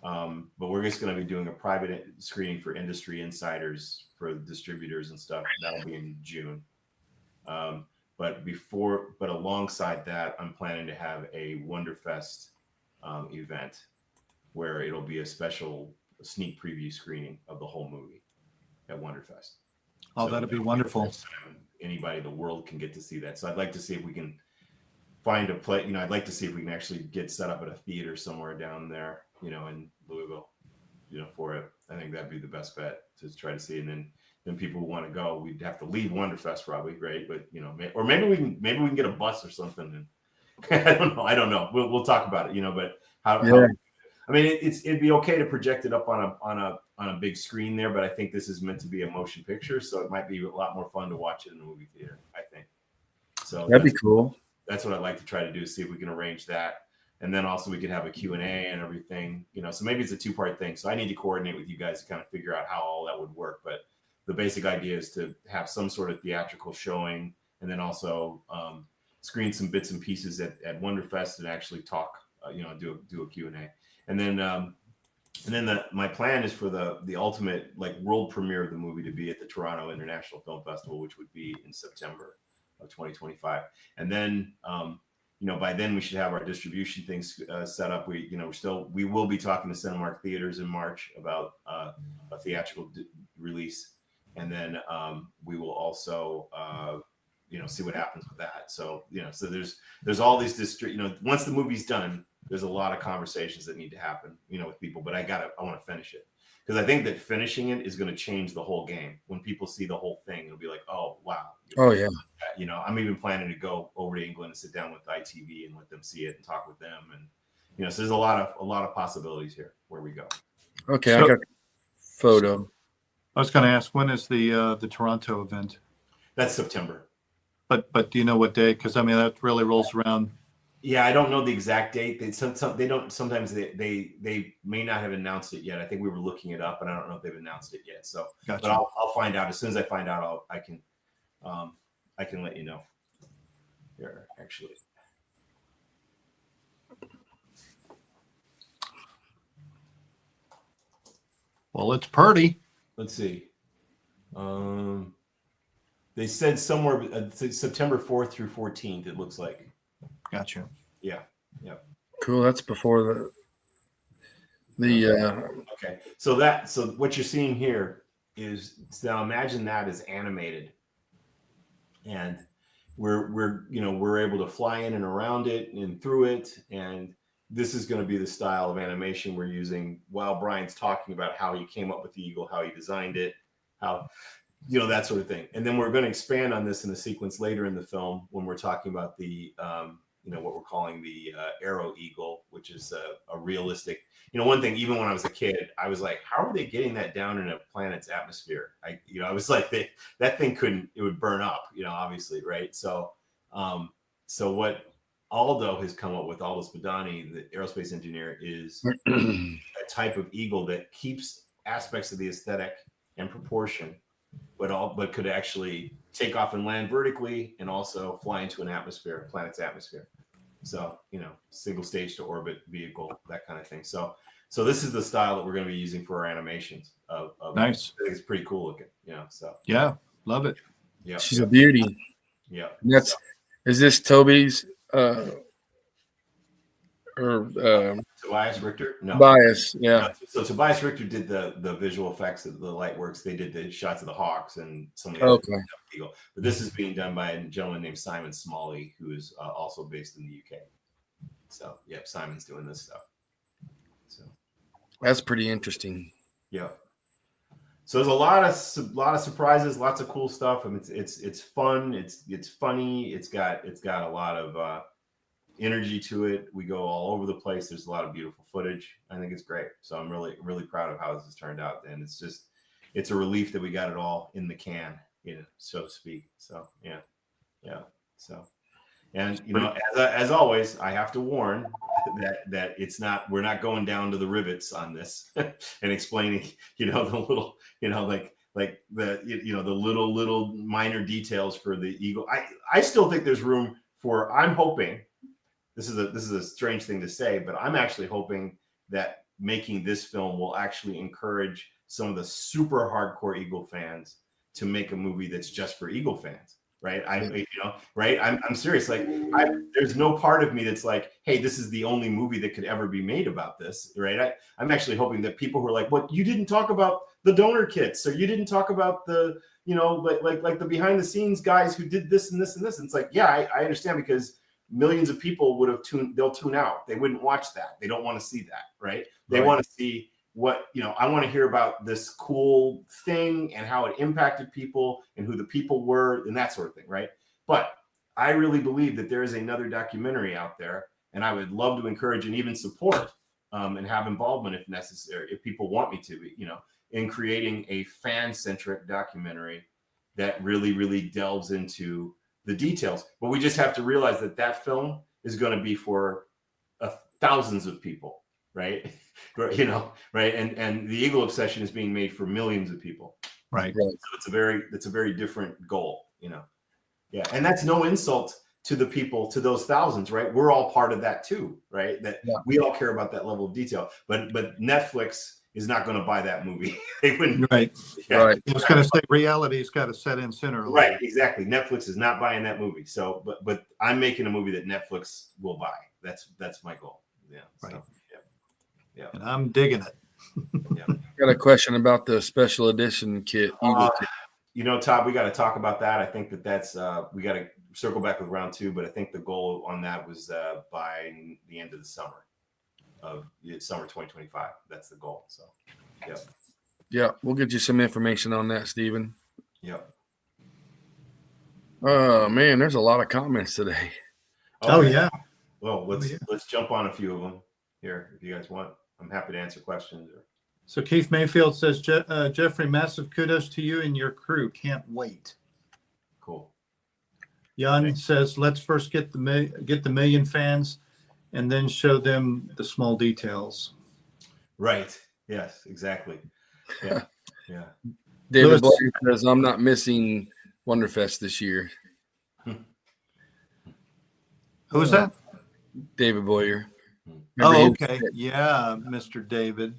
but we're just going to be doing a private screening for industry insiders, for distributors and stuff. That'll be in June. But alongside that, I'm planning to have a Wonderfest event where it'll be a special sneak preview screening of the whole movie at Wonderfest. Oh, that'd be wonderful. Anybody in the world can get to see that. So I'd like to see if we can find a play. I'd like to see if we can actually get set up at a theater somewhere down there, in Louisville, for it. I think that'd be the best bet to try to see. And then people who want to go, we'd have to leave Wonderfest probably, right? But or maybe we can get a bus or something. And I don't know. We'll talk about it, but how I mean, it'd be okay to project it up on a big screen there, but I think this is meant to be a motion picture, so it might be a lot more fun to watch it in the movie theater, I think. So that'd be cool. That's what I'd like to try to do, see if we can arrange that. And then also we could have a Q&A and everything, so maybe it's a 2-part thing. So I need to coordinate with you guys to kind of figure out how all that would work. But the basic idea is to have some sort of theatrical showing, and then also screen some bits and pieces at Wonderfest and actually talk, do a Q&A. And then my plan is for the ultimate world premiere of the movie to be at the Toronto International Film Festival, which would be in September of 2025. And then by then we should have our distribution things set up. We will be talking to Cinemark Theaters in March about a theatrical release, and then we will also see what happens with that. So so there's all these once the movie's done, there's a lot of conversations that need to happen with people, but I want to finish it. because I think that finishing it is going to change the whole game. When people see the whole thing, it'll be like, oh wow. Oh yeah. You know, I'm even planning to go over to England and sit down with ITV and let them see it and talk with them, and you know, so there's a lot of possibilities here where we go. Okay, I got a photo. I was going to ask, when is the Toronto event? That's September. But do you know what day? Because I mean, that really rolls around. Yeah, I don't know the exact date. They don't. Sometimes they may not have announced it yet. I think we were looking it up, and I don't know if they've announced it yet. So, Gotcha. but I'll find out as soon as I find out. I can let you know. Here, actually. Well, it's Purdy. Let's see. They said somewhere September 4th through 14th. It looks like. Gotcha. Yeah. Cool. That's before the. Okay. So what you're seeing here is, now imagine that as animated, and we're able to fly in and around it and through it, and this is going to be the style of animation we're using while Brian's talking about how he came up with the eagle, how he designed it, how, you know, that sort of thing. And then we're going to expand on this in a sequence later in the film when we're talking about the, what we're calling the arrow eagle, which is a realistic, one thing, even when I was a kid, I was like, how are they getting that down in a planet's atmosphere? I was like, that thing it would burn up, obviously. Right. So what Aldo has come up with, Aldo Spadani, the aerospace engineer, is a type of eagle that keeps aspects of the aesthetic and proportion, but could actually take off and land vertically and also fly into an atmosphere, planet's atmosphere. So, single stage to orbit vehicle, that kind of thing. So this is the style that we're going to be using for our animations. Nice. I think it's pretty cool looking, so. Yeah, love it. Yeah. She's a beauty. Yeah. And is this Toby's Tobias Richter? No. Bias, yeah. No. So Tobias Richter did the visual effects of the light works. They did the shots of the Hawks and some of the other eagle. But this is being done by a gentleman named Simon Smalley, who is also based in the UK. So, Simon's doing this stuff. So that's pretty interesting. Yeah. So there's a lot of surprises, lots of cool stuff. I mean, it's fun. It's funny. It's got a lot of energy to it. We go all over the place. There's a lot of beautiful footage. I think it's great. So I'm really, really proud of how this has turned out. And it's a relief that we got it all in the can, so to speak. So yeah. So, and as always, I have to warn that we're not going down to the rivets on this and explaining, the little, like the little minor details for the eagle. I still think there's room for, I'm hoping, this is a strange thing to say, but I'm actually hoping that making this film will actually encourage some of the super hardcore Eagle fans to make a movie that's just for Eagle fans. Right. Right. I'm serious. Like, there's no part of me that's like, hey, this is the only movie that could ever be made about this. Right. I'm actually hoping that people who are like, well, you didn't talk about the donor kits, or you didn't talk about the, like the behind the scenes guys who did this and this and this. And it's like, yeah, I understand, because millions of people they'll tune out. They wouldn't watch that. They don't want to see that. Right. They want to see what, I want to hear about this cool thing and how it impacted people and who the people were and that sort of thing. Right. But I really believe that there is another documentary out there, and I would love to encourage and even support and have involvement if necessary, if people want me to, in creating a fan-centric documentary that really, really delves into the details. But we just have to realize that film is going to be for thousands of people. Right. Right. And the Eagle Obsession is being made for millions of people. Right. So it's a very different goal, Yeah. And that's no insult to the people, to those thousands, right? We're all part of that too, right? We all care about that level of detail, but Netflix is not going to buy that movie. They wouldn't. Right. Yeah. Right. I was going to say, reality's got to set in sooner. Right. Exactly. Netflix is not buying that movie. So, but I'm making a movie that Netflix will buy. That's my goal. Yeah. Right. So, yeah. And I'm digging it. Yeah. Got a question about the special edition kit. Eagle kit. Todd, we got to talk about that. I think that's we got to circle back with round 2, but I think the goal on that was by the end of the summer 2025. That's the goal. So, yeah. Yeah, we'll get you some information on that, Stephen. Yep. Oh man, there's a lot of comments today. Oh, Okay. yeah. Well, let's yeah. let's jump on a few of them here if you guys want. I'm happy to answer questions. So Keith Mayfield says, Jeffrey, massive kudos to you and your crew. Can't wait. Cool. Jan says, let's first get the million fans and then show them the small details. Right. Yes, exactly. Yeah. Yeah. David Lewis- Blair says, I'm not missing Wonderfest this year. Who was that? David Boyer. Oh, okay. Yeah, Mr. David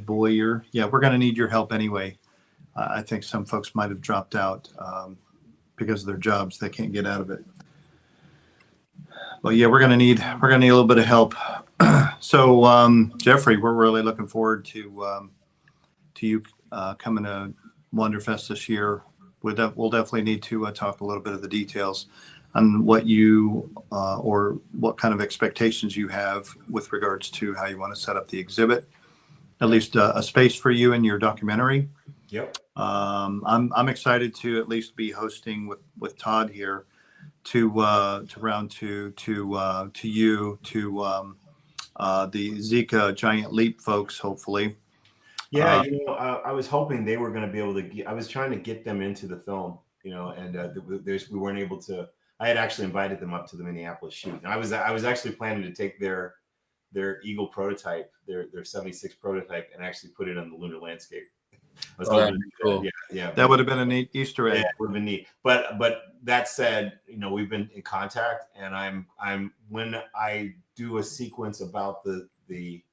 Boyer. Yeah, we're going to need your help anyway. I think some folks might have dropped out because of their jobs. They can't get out of it. Well, yeah, we're going to need a little bit of help. So, Jeffrey, we're really looking forward to you coming to Wonderfest this year. We'll definitely need to talk a little bit of the details on what you or what kind of expectations you have with regards to how you want to set up the exhibit, at least a space for you in your documentary. Yep. I'm excited to at least be hosting with Todd here to round two to you to the Zika Giant Leap folks, hopefully. Yeah, I was hoping they were going to be able to. I was trying to get them into the film, and we weren't able to. I had actually invited them up to the Minneapolis shoot. And I was actually planning to take their Eagle prototype, their 76 prototype, and actually put it on the lunar landscape. I was hoping to do cool. that. Yeah. That would have been a neat Easter egg. Yeah, it would have been neat. But that said, we've been in contact, and I'm when I do a sequence about the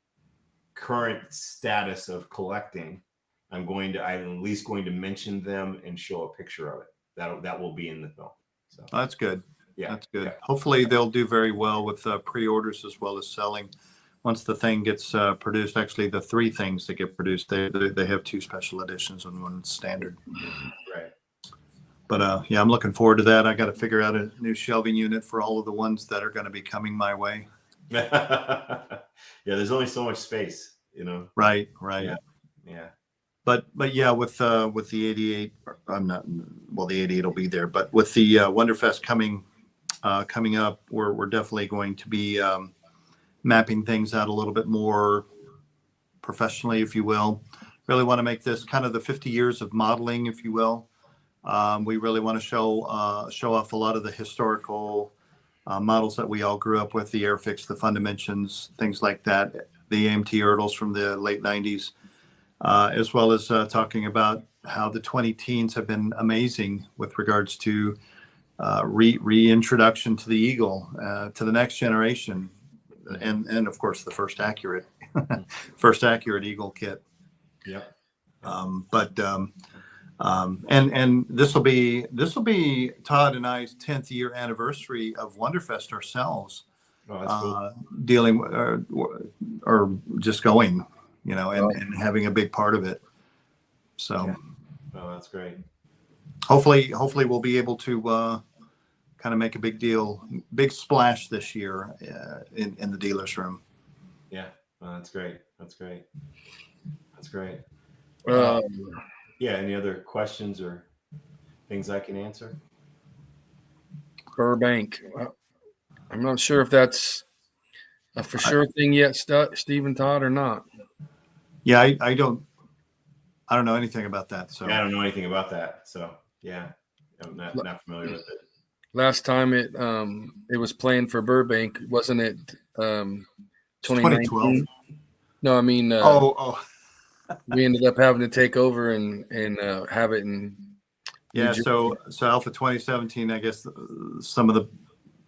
current status of collecting, I'm at least going to mention them and show a picture of it. That will be in the film. So That's good. yeah, That's good. Yeah. Hopefully they'll do very well with pre-orders as well as selling. Once the thing gets produced, actually the 3 things that get produced, they have 2 special editions and 1 standard. Right. But yeah, I'm looking forward to that. I got to figure out a new shelving unit for all of the ones that are going to be coming my way. Yeah, there's only so much space, Right. Yeah. But yeah, with the 88, the 88 will be there. But with the Wonderfest coming up, we're definitely going to be mapping things out a little bit more professionally, if you will. Really want to make this kind of the 50 years of modeling, if you will. We really want to show off a lot of the historical models that we all grew up with, the Airfix, the Fundimensions, things like that, the AMT Ertls from the late 90s. As well as talking about how the 2010s have been amazing with regards to reintroduction to the Eagle, to the next generation, and of course the first accurate Eagle kit. Yep. And this will be Todd and I's 10th year anniversary of Wonderfest ourselves. Oh, that's cool. Dealing or just going. And having a big part of it. So, Yeah. Oh, that's great. Hopefully we'll be able to kind of make a big splash this year in the dealer's room. Yeah. Oh, that's great. That's great. Yeah. Any other questions or things I can answer? Burbank. I'm not sure if that's a for sure thing yet, Stephen, Todd, or not. Yeah, I don't know anything about that. So yeah, I don't know anything about that. So yeah, I'm not familiar with it. Last time it was planned for Burbank, wasn't it? 2019. No, I mean. We ended up having to take over and have it in. Yeah, so Alpha 2017. I guess some of the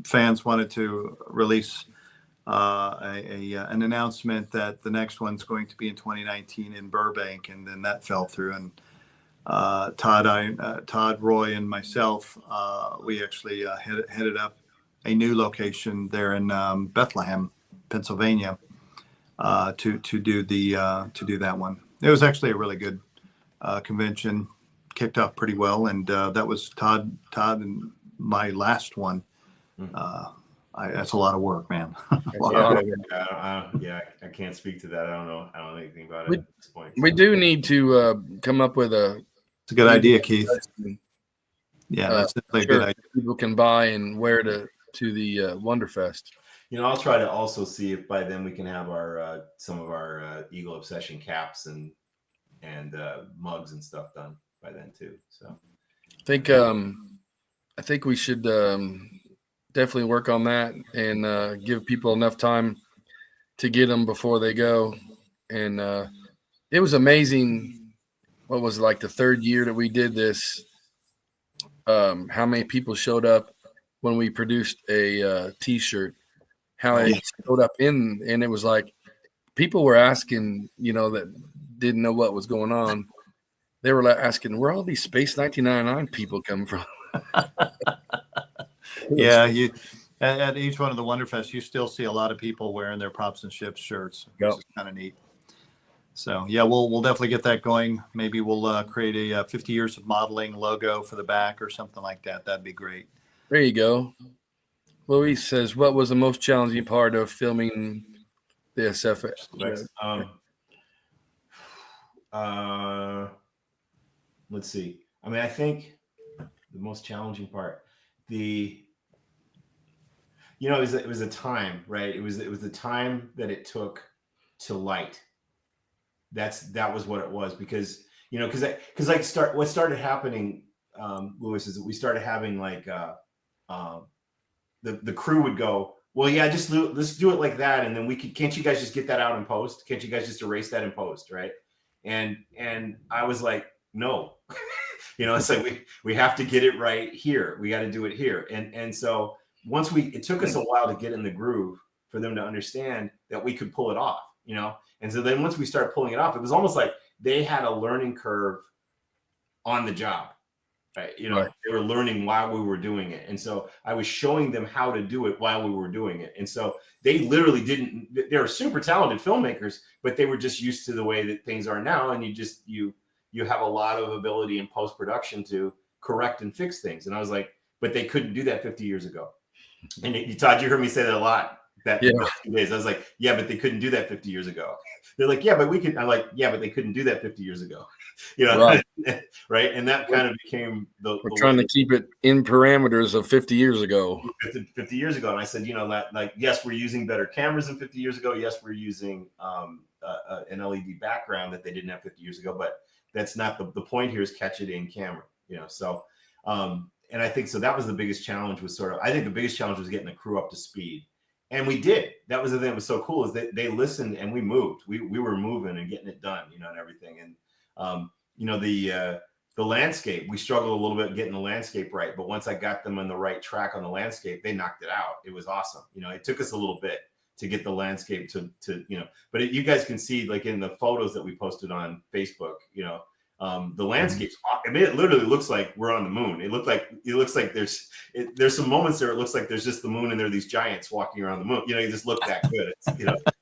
fans wanted to release an announcement that the next one's going to be in 2019 in Burbank, and then that fell through. And Todd, Roy, and myself, we actually headed up a new location there in Bethlehem, Pennsylvania, to do that one. It was actually a really good convention, kicked off pretty well, and that was Todd and my last one. That's a lot of work, man. Yeah, I can't speak to that. I don't know anything about We- it at this point. We do need to come up with It's a good idea, Keith. Yeah, that's definitely a good idea. People can buy and wear to the Wonderfest. I'll try to also see if by then we can have our some of our Eagle Obsession caps and mugs and stuff done by then too. So I think we should definitely work on that and give people enough time to get them before they go. And it was amazing. What was it, like the third year that we did this? How many people showed up when we produced a T-shirt? How it showed up and it was like people were asking, that didn't know what was going on. They were asking, where all these Space 1999 people come from? Yeah, at each one of the Wonderfest, you still see a lot of people wearing their Props and Ships shirts, which is kind of neat. So yeah, we'll definitely get that going. Maybe we'll create a 50 years of modeling logo for the back or something like that. That'd be great. There you go. Luis says, what was the most challenging part of filming the SF? Let's see. I mean, I think the most challenging part, it was a time, right? It was the time that it took to light. That was what it was, because what started happening, Luis, is that we started having like the crew would go, well, yeah, let's do it like that, and then can't you guys just get that out in post? Can't you guys just erase that in post, right? And I was like, no, it's like we have to get it right here. We got to do it here, and so it took us a while to get in the groove for them to understand that we could pull it off, And so then once we started pulling it off, it was almost like they had a learning curve on the job, right? Right. They were learning while we were doing it. And so I was showing them how to do it while we were doing it. And so they literally they're super talented filmmakers, but they were just used to the way that things are now. And you have a lot of ability in post-production to correct and fix things. And I was like, but they couldn't do that 50 years ago. And Todd, you heard me say that a lot. Those 2 days. I was like, yeah, but they couldn't do that 50 years ago. They're like, yeah, but we could. I'm like, yeah, but they couldn't do that 50 years ago. Right. Right. And that kind of became we're trying to keep it in parameters of 50 years ago. 50 years ago. And I said, yes, we're using better cameras than 50 years ago. Yes, we're using an LED background that they didn't have 50 years ago. But that's not the point here, is catch it in camera, So, and I think so that was the biggest challenge, I think the biggest challenge was getting the crew up to speed. And we did. That was the thing that was so cool, is that they listened and we moved. We were moving and getting it done, and everything. And, the landscape, we struggled a little bit getting the landscape right. But once I got them on the right track on the landscape, they knocked it out. It was awesome. It took us a little bit to get the landscape to but you guys can see, like in the photos that we posted on Facebook, the landscapes. I mean, it literally looks like we're on the moon. It looks like there's some moments there. It looks like there's just the moon and there are these giants walking around the moon. You just look that good. It's,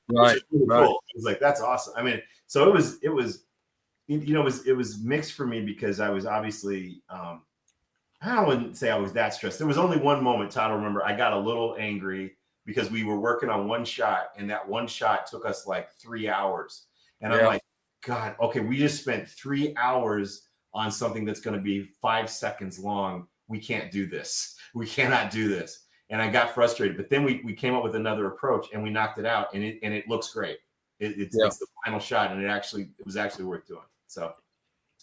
Right. Really Right. cool. It was like, that's awesome. I mean, so it was mixed for me, because I was obviously, I wouldn't say I was that stressed. There was only one moment, Todd, I remember, I got a little angry because we were working on one shot, and that one shot took us like 3 hours. And I'm like, God, okay, we just spent 3 hours on something that's going to be 5 seconds long. We can't do this. We cannot do this. And I got frustrated, but then we came up with another approach, and we knocked it out, and it looks great. It's the final shot, and it was actually worth doing. So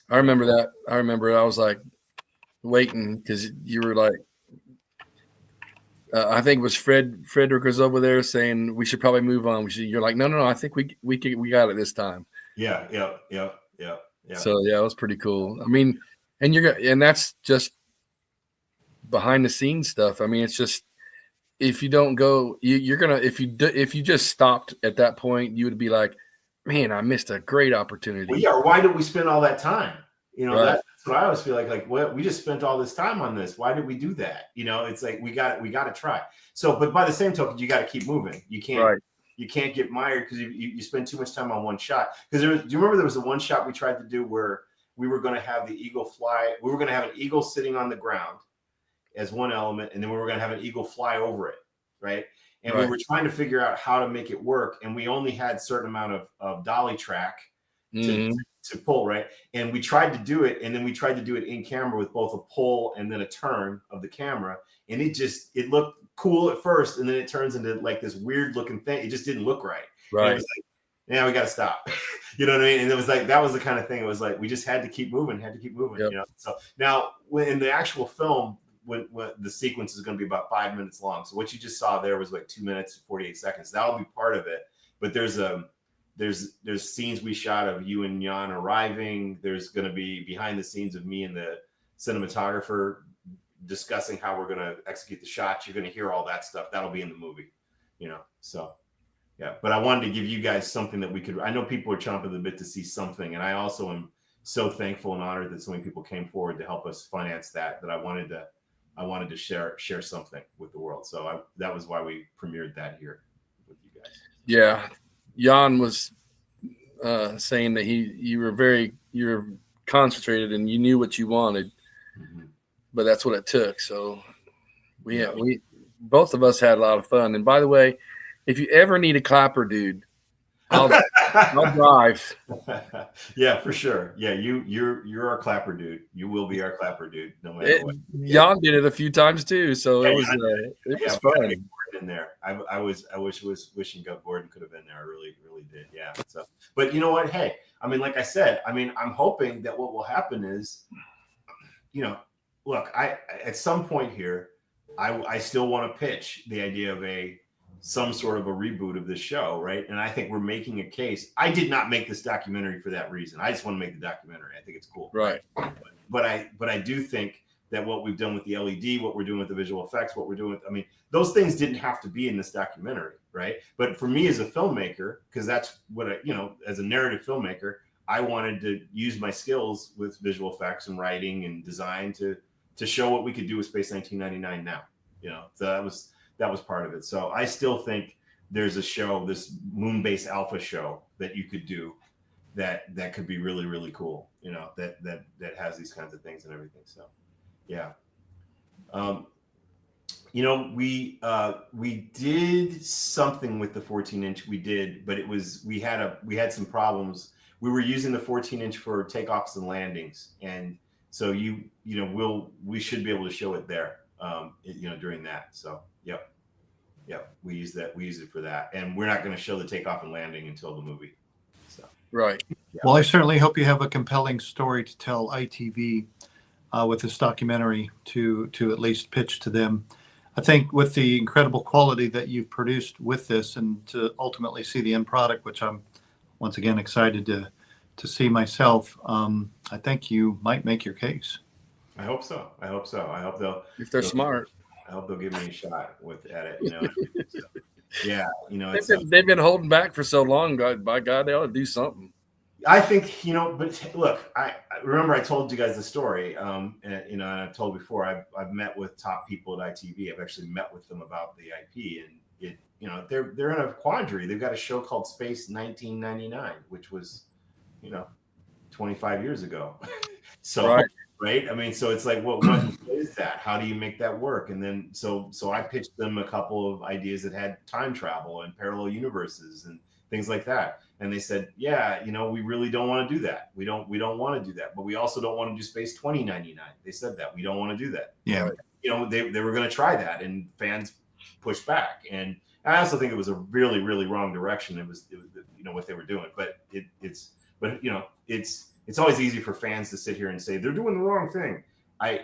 I remember that. I was like waiting, because you were like, I think it was Frederick was over there saying we should probably move on. You're like, no, I think we got it this time. Yeah. So yeah, it was pretty cool. I mean, and that's just behind the scenes stuff. I mean, it's just, if you don't go, you're gonna, if you just stopped at that point, you would be like, man, I missed a great opportunity. Well, yeah. Or why did we spend all that time? Right. That's what I always feel like what, we just spent all this time on this. Why did we do that? It's like, we got to try. So, but by the same token, you got to keep moving. You can't. Right. You can't get mired because you spend too much time on one shot. Because do you remember there was a one shot we tried to do where we were going to have the eagle fly? We were going to have an eagle sitting on the ground as one element, and then we were going to have an eagle fly over it. right? And Right. we were trying to figure out how to make it work, and we only had a certain amount of dolly track Mhm. to pull, right? And we tried to do it, and then we tried to do it in camera with both a pull and then a turn of the camera, and it looked cool at first, and then it turns into like this weird looking thing. It just didn't look right. And it Right. was like, yeah, we got to stop. You know what I mean? And it was like, that was the kind of thing. It was like, we just had to keep moving, Yep. you know? So now when in the actual film, when the sequence is going to be about 5 minutes long. So what you just saw there was like 2 minutes and 48 seconds. That'll be part of it. But there's scenes we shot of you and Jan arriving. There's going to be behind the scenes of me and the cinematographer discussing how we're going to execute the shots. You're going to hear all that stuff. That'll be in the movie, you know? So yeah, but I wanted to give you guys something that we could, I know people are chomping at the bit to see something. And I also am so thankful and honored that so many people came forward to help us finance that I wanted to share something with the world. So that was why we premiered that here with you guys. Yeah. Jan was saying that you were concentrated and you knew what you wanted, but that's what it took. So we both of us had a lot of fun. And by the way, if you ever need a clapper, dude, I'll drive. Yeah, for sure. Yeah, you're our clapper dude. You will be our clapper dude, no matter what. Jan did it a few times too, so it was fun. In there, I was wishing Gordon could have been there. I really did. Yeah. So, but you know what? Hey, I mean, like I said, I mean, I'm hoping that what will happen is, you know, look, I at some point here, I still want to pitch the idea of some sort of a reboot of this show, right? And I think we're making a case. I did not make this documentary for that reason. I just want to make the documentary. I think it's cool. Right. But I do think that what we've done with the LED, what we're doing with the visual effects, what we're doing with, I mean, those things didn't have to be in this documentary, right? But for me as a filmmaker, because that's what as a narrative filmmaker, I wanted to use my skills with visual effects and writing and design to show what we could do with Space 1999 now, you know. So that was part of it. So I still think there's a show, this Moon Base Alpha show that you could do that could be really, really cool, you know, that has these kinds of things and everything. So yeah. You know, we did something with the 14-inch. We did, but we had some problems. We were using the 14-inch for takeoffs and landings, and so we should be able to show it there, during that. So yep, we use it for that, and we're not going to show the takeoff and landing until the movie. So right. Yeah. Well, I certainly hope you have a compelling story to tell ITV with this documentary to at least pitch to them. I think with the incredible quality that you've produced with this, and to ultimately see the end product, which I'm once again excited to see myself, I think you might make your case. I hope so. I hope they'll, If they're smart. I hope they'll give me a shot at it. You know. So, yeah, you know, They've been holding back for so long. By God, they ought to do something. I think, but look, I remember I told you guys the story, and I've told before, I've met with top people at ITV. I've actually met with them about the IP, and they're in a quandary. They've got a show called Space 1999, which was, 25 years ago. So, right. I mean, so it's like, what is that? How do you make that work? And then, so I pitched them a couple of ideas that had time travel and parallel universes and things like that. And they said, yeah, we really don't want to do that. We don't want to do that, but we also don't want to do Space 2099. They said that we don't want to do that. Yeah. They were going to try that, and fans pushed back. And I also think it was a really, really wrong direction. It was what they were doing, but it's always easy for fans to sit here and say they're doing the wrong thing. I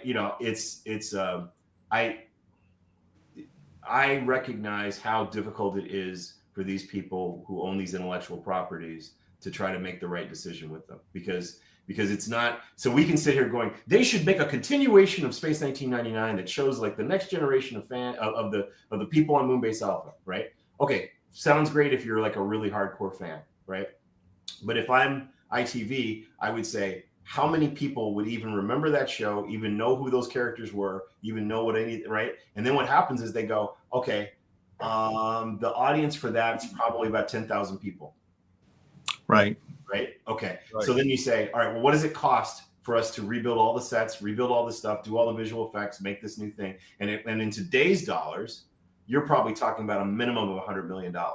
recognize how difficult it is for these people who own these intellectual properties to try to make the right decision with them, because it's not, so we can sit here going, they should make a continuation of Space 1999 that shows like the next generation of the people on Moonbase Alpha, right? Okay, sounds great if you're like a really hardcore fan, right? But if I'm ITV, I would say, how many people would even remember that show, even know who those characters were, even know what right? And then what happens is they go, okay, the audience for that's probably about 10,000 people. Right. Okay. Right. So then you say, all right, well, what does it cost for us to rebuild all the sets, rebuild all the stuff, do all the visual effects, make this new thing? And in today's dollars, you're probably talking about a minimum of $100 million. A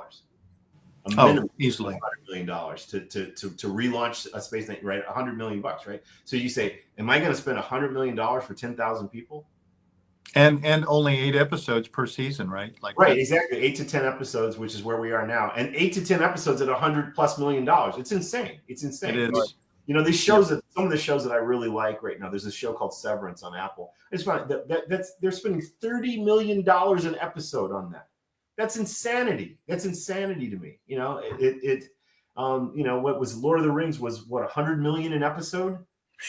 Oh, minimum easily. of $100 million to relaunch a space thing, right? $100 million, right? So you say, am I going to spend $100 million for 10,000 people? And only 8 episodes per season, right? Like Right, exactly. 8 to 10 episodes, which is where we are now, and 8 to 10 episodes at $100+ million. It's insane. It's insane. It is. You know, these shows that some of the shows that I really like right now. There's a show called Severance on Apple. I just find that's they're spending $30 million an episode on that. That's insanity. That's insanity to me. You know, you know, what was Lord of the Rings was what, 100 million an episode,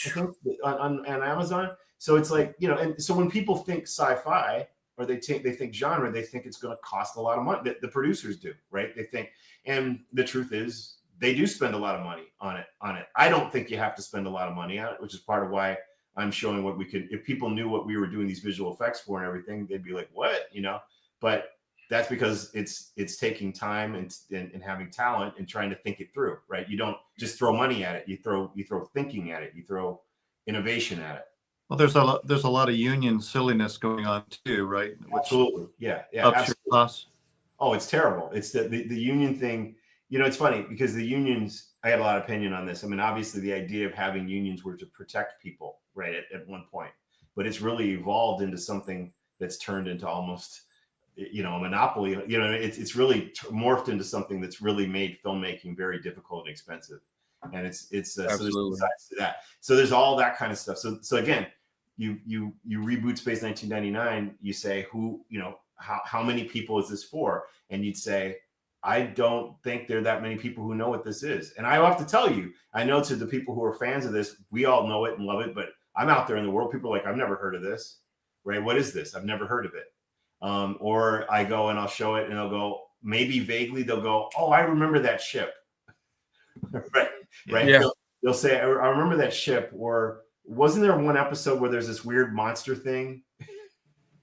I think, on Amazon. So it's like, you know, and so when people think sci-fi or they think genre, they think it's going to cost a lot of money. The producers do, right? They think, and the truth is, they do spend a lot of money on it. I don't think you have to spend a lot of money on it, which is part of why I'm showing what we could. If people knew what we were doing these visual effects for and everything, they'd be like, "What?" You know. But that's because it's taking time and having talent and trying to think it through, right? You don't just throw money at it. You throw thinking at it. You throw innovation at it. Well, there's a lot of union silliness going on too, right? Which Absolutely, yeah, ups absolutely. your costs. Oh, it's terrible. It's the union thing. You know, it's funny because the unions, I had a lot of opinion on this. I mean, obviously the idea of having unions were to protect people, right, at one point, but it's really evolved into something that's turned into almost, you know, a monopoly. You know, it's really morphed into something that's really made filmmaking very difficult and expensive. And it's so there's sides to that. So there's all that kind of stuff. So again, you reboot Space 1999, you say who, you know, how many people is this for? And you'd say, I don't think there are that many people who know what this is. And I have to tell you, I know to the people who are fans of this, we all know it and love it, but I'm out there in the world, people are like, I've never heard of this, right? What is this? I've never heard of it. Or I go and I'll show it and they'll go, maybe vaguely, they'll go, oh, I remember that ship. Right. Yeah. They'll say, I remember that ship. Or wasn't there one episode where there's this weird monster thing?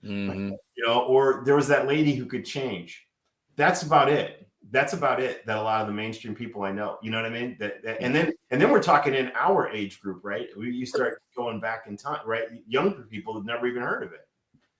Mm-hmm. You know, or there was that lady who could change. That's about it. That a lot of the mainstream people I know, you know what I mean? And then we're talking in our age group, right? You start going back in time, right? Younger people have never even heard of it.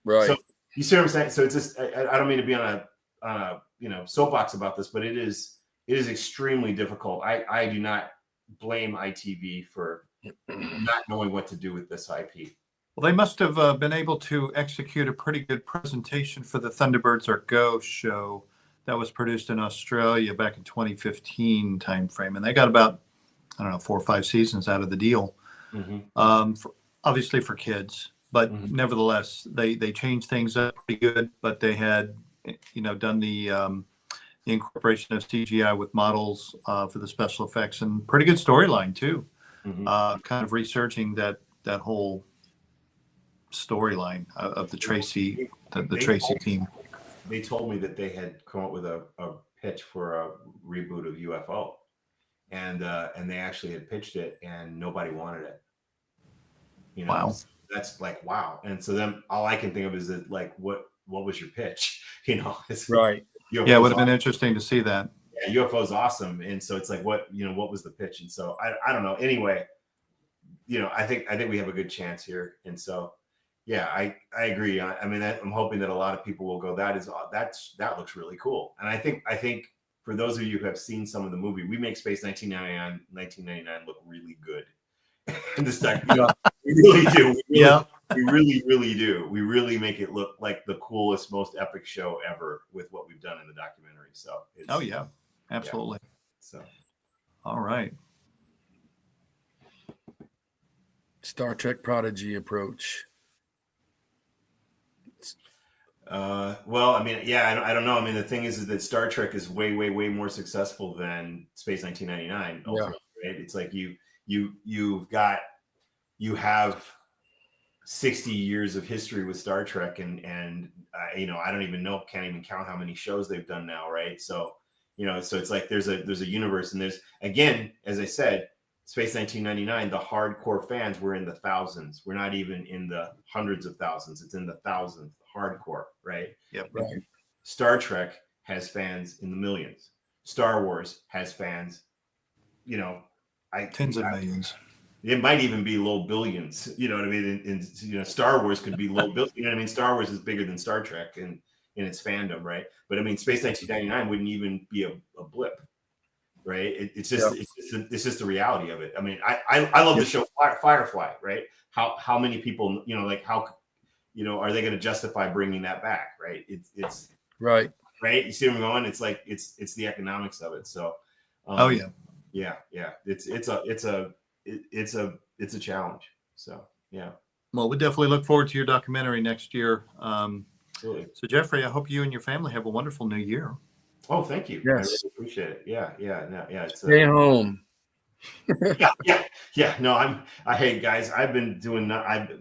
Right. So you see what I'm saying? So it's just, I don't mean to be on a you know, soapbox about this, but it is extremely difficult. I do not blame ITV for not knowing what to do with this IP. Well, they must have been able to execute a pretty good presentation for the Thunderbirds Are Go show that was produced in Australia back in 2015 timeframe, and they got about, I don't know, 4 or 5 seasons out of the deal. Mm-hmm. Obviously for kids, but mm-hmm. Nevertheless, they changed things up pretty good. But they had, you know, done the incorporation of CGI with models for the special effects, and pretty good storyline too. Mm-hmm. Kind of researching that whole storyline of the Tracy team. They told me that they had come up with a pitch for a reboot of UFO, and they actually had pitched it, and nobody wanted it. You know, wow. So that's like wow. And so then all I can think of is that, like, what was your pitch? You know, it's right. UFO's yeah, it would have been interesting to see that. Yeah, UFO is awesome, and so it's like, what was the pitch? And so I don't know. Anyway, you know, I think we have a good chance here, and so. Yeah, I agree. I mean, I'm hoping that a lot of people will go, that looks really cool. And I think for those of you who have seen some of the movie, we make Space 1999 look really good. And this time, we really do. We really do. We really make it look like the coolest, most epic show ever with what we've done in the documentary. So, oh yeah, absolutely. Yeah. So, all right. Star Trek Prodigy approach. Well, I mean, yeah, I don't know. I mean, the thing is that Star Trek is way, way, way more successful than Space 1999. Ultimately, yeah. Right? It's like you have 60 years of history with Star Trek, and you know, I don't even know, can't even count how many shows they've done now, right? So, you know, so it's like there's a universe, and there's, again, as I said, Space 1999, the hardcore fans were in the thousands. We're not even in the hundreds of thousands. It's in the thousands, hardcore, right? Yep. Right. Star Trek has fans in the millions. Star Wars has fans, you know, tens of millions. It might even be low billions. You know what I mean? And you know, Star Wars could be low billions. You know what I mean? Star Wars is bigger than Star Trek, and in its fandom, right? But I mean, Space 1999 wouldn't even be a blip, right? It's just the reality of it. I mean, I love the show Firefly, right? How many people, like how, are they going to justify bringing that back, right? It's right. You see where I'm going? It's like it's the economics of it. So, yeah. It's a challenge. So yeah. Well, we definitely look forward to your documentary next year. Absolutely. So Jeffrey, I hope you and your family have a wonderful new year. Oh, thank you. Yes. I really appreciate it. Yeah. It's Stay home. Yeah. No, hey guys, I've been doing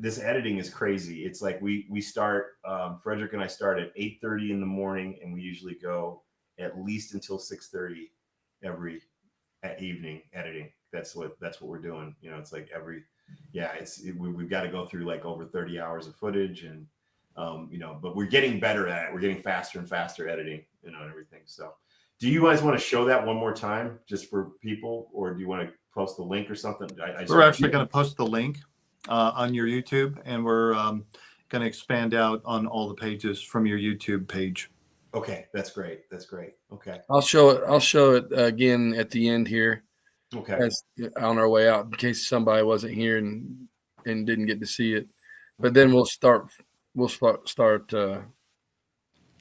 this editing is crazy. It's like we start, Frederick and I start at 8:30 in the morning, and we usually go at least until 6:30 every evening editing. That's what we're doing. It's like we've got to go through like over 30 hours of footage, and but we're getting better at it. We're getting faster and faster editing, and everything. So do you guys want to show that one more time just for people, or do you want to post the link or something? We're actually going to post the link on your YouTube, and we're going to expand out on all the pages from your YouTube page. Okay, that's great. Okay, I'll show it again at the end here. Okay, as on our way out, in case somebody wasn't here and didn't get to see it. But then we'll start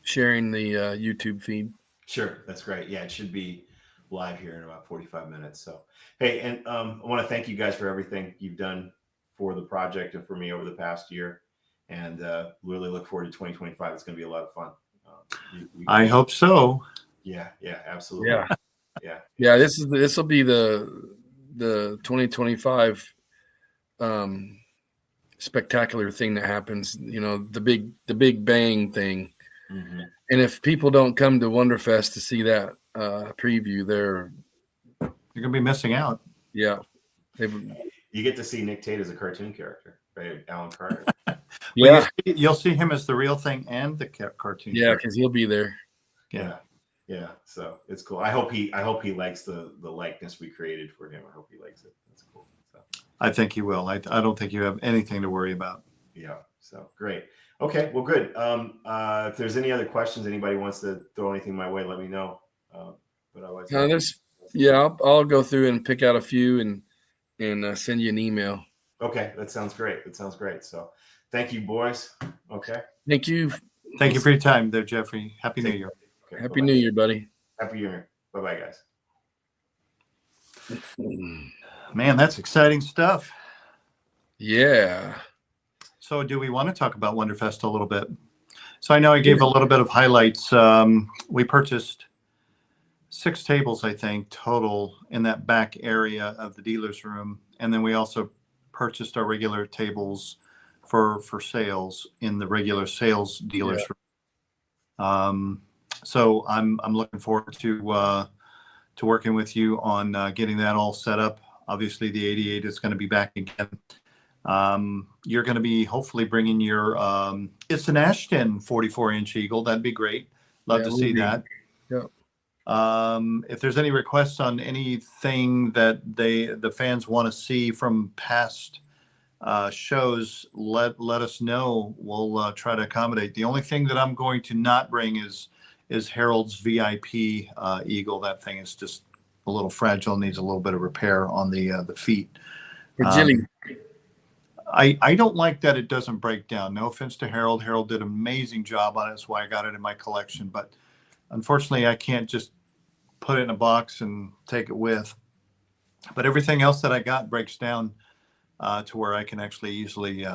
sharing the YouTube feed. Sure, that's great. Yeah, it should be live here in about 45 minutes. So, hey, and I want to thank you guys for everything you've done for the project and for me over the past year, and really look forward to 2025. It's going to be a lot of fun. I hope so. Yeah, absolutely. Yeah. This will be the 2025 spectacular thing that happens. The big bang thing. Mm-hmm. And if people don't come to Wonderfest to see that preview, you're gonna be missing out. Yeah, you get to see Nick Tate as a cartoon character, right? Alan Carter. Yeah, you'll see him as the real thing and the cartoon. Yeah, because he'll be there. Yeah. So it's cool. I hope he likes the likeness we created for him. I hope he likes it. That's cool. So I think he will. I don't think you have anything to worry about. Yeah. So great. Okay. Well, good. If there's any other questions, anybody wants to throw anything my way, let me know. But otherwise, I'll go through and pick out a few and send you an email. Okay, that sounds great. So, thank you, boys. Okay. Thank you. Thank you for your time, there, Jeffrey. Happy New Year. Okay, Happy New Year, buddy. Happy New Year. Bye-bye, guys. Man, that's exciting stuff. Yeah. So do we want to talk about Wonderfest a little bit? So I know I gave a little bit of highlights. We purchased 6 tables, I think, total in that back area of the dealer's room. And then we also purchased our regular tables for sales in the regular sales dealer's room. So I'm looking forward to working with you on getting that all set up. Obviously, the 88 is going to be back again. You're going to be hopefully bringing your it's an Ashton 44-inch Eagle. That'd be great. Love to see that. Yeah. If there's any requests on anything that the fans want to see from past shows, let us know. We'll try to accommodate. The only thing that I'm going to not bring is Harold's VIP Eagle. That thing is just a little fragile, needs a little bit of repair on the feet. I don't like that it doesn't break down. No offense to Harold. Harold did an amazing job on it. That's why I got it in my collection. But unfortunately, I can't just put it in a box and take it with. But everything else that I got breaks down to where I can actually easily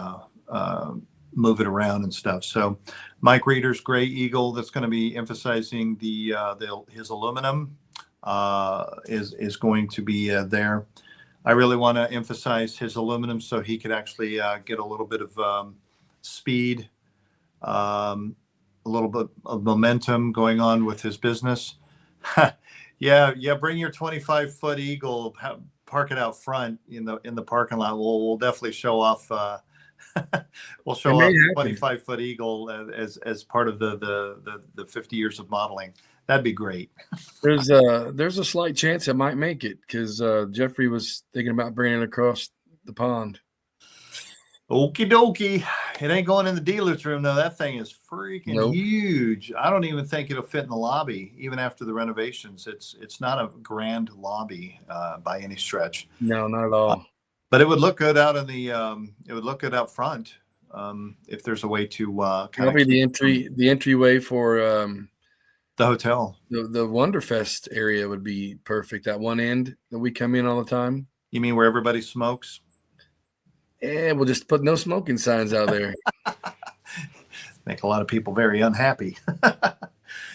move it around and stuff. So Mike Reeder's Gray Eagle, that's going to be emphasizing his aluminum is going to be there. I really want to emphasize his aluminum so he could actually get a little bit of speed, a little bit of momentum going on with his business. Yeah. Bring your 25-foot Eagle, park it out front in the parking lot. We'll definitely show off. We'll show off 25-foot Eagle as part of the 50 years of modeling. That'd be great. There's a slight chance I might make it because Jeffrey was thinking about bringing it across the pond. Okie dokie. It ain't going in the dealer's room though. That thing is freaking Nope. huge. I don't even think it'll fit in the lobby, even after the renovations. It's not a grand lobby by any stretch. No, not at all. But it would look good out in the. It would look good out front if there's a way to Probably the entryway for the hotel. the Wonderfest area would be perfect. That one end that we come in all the time. You mean where everybody smokes? And we'll just put no smoking signs out there. Make a lot of people very unhappy.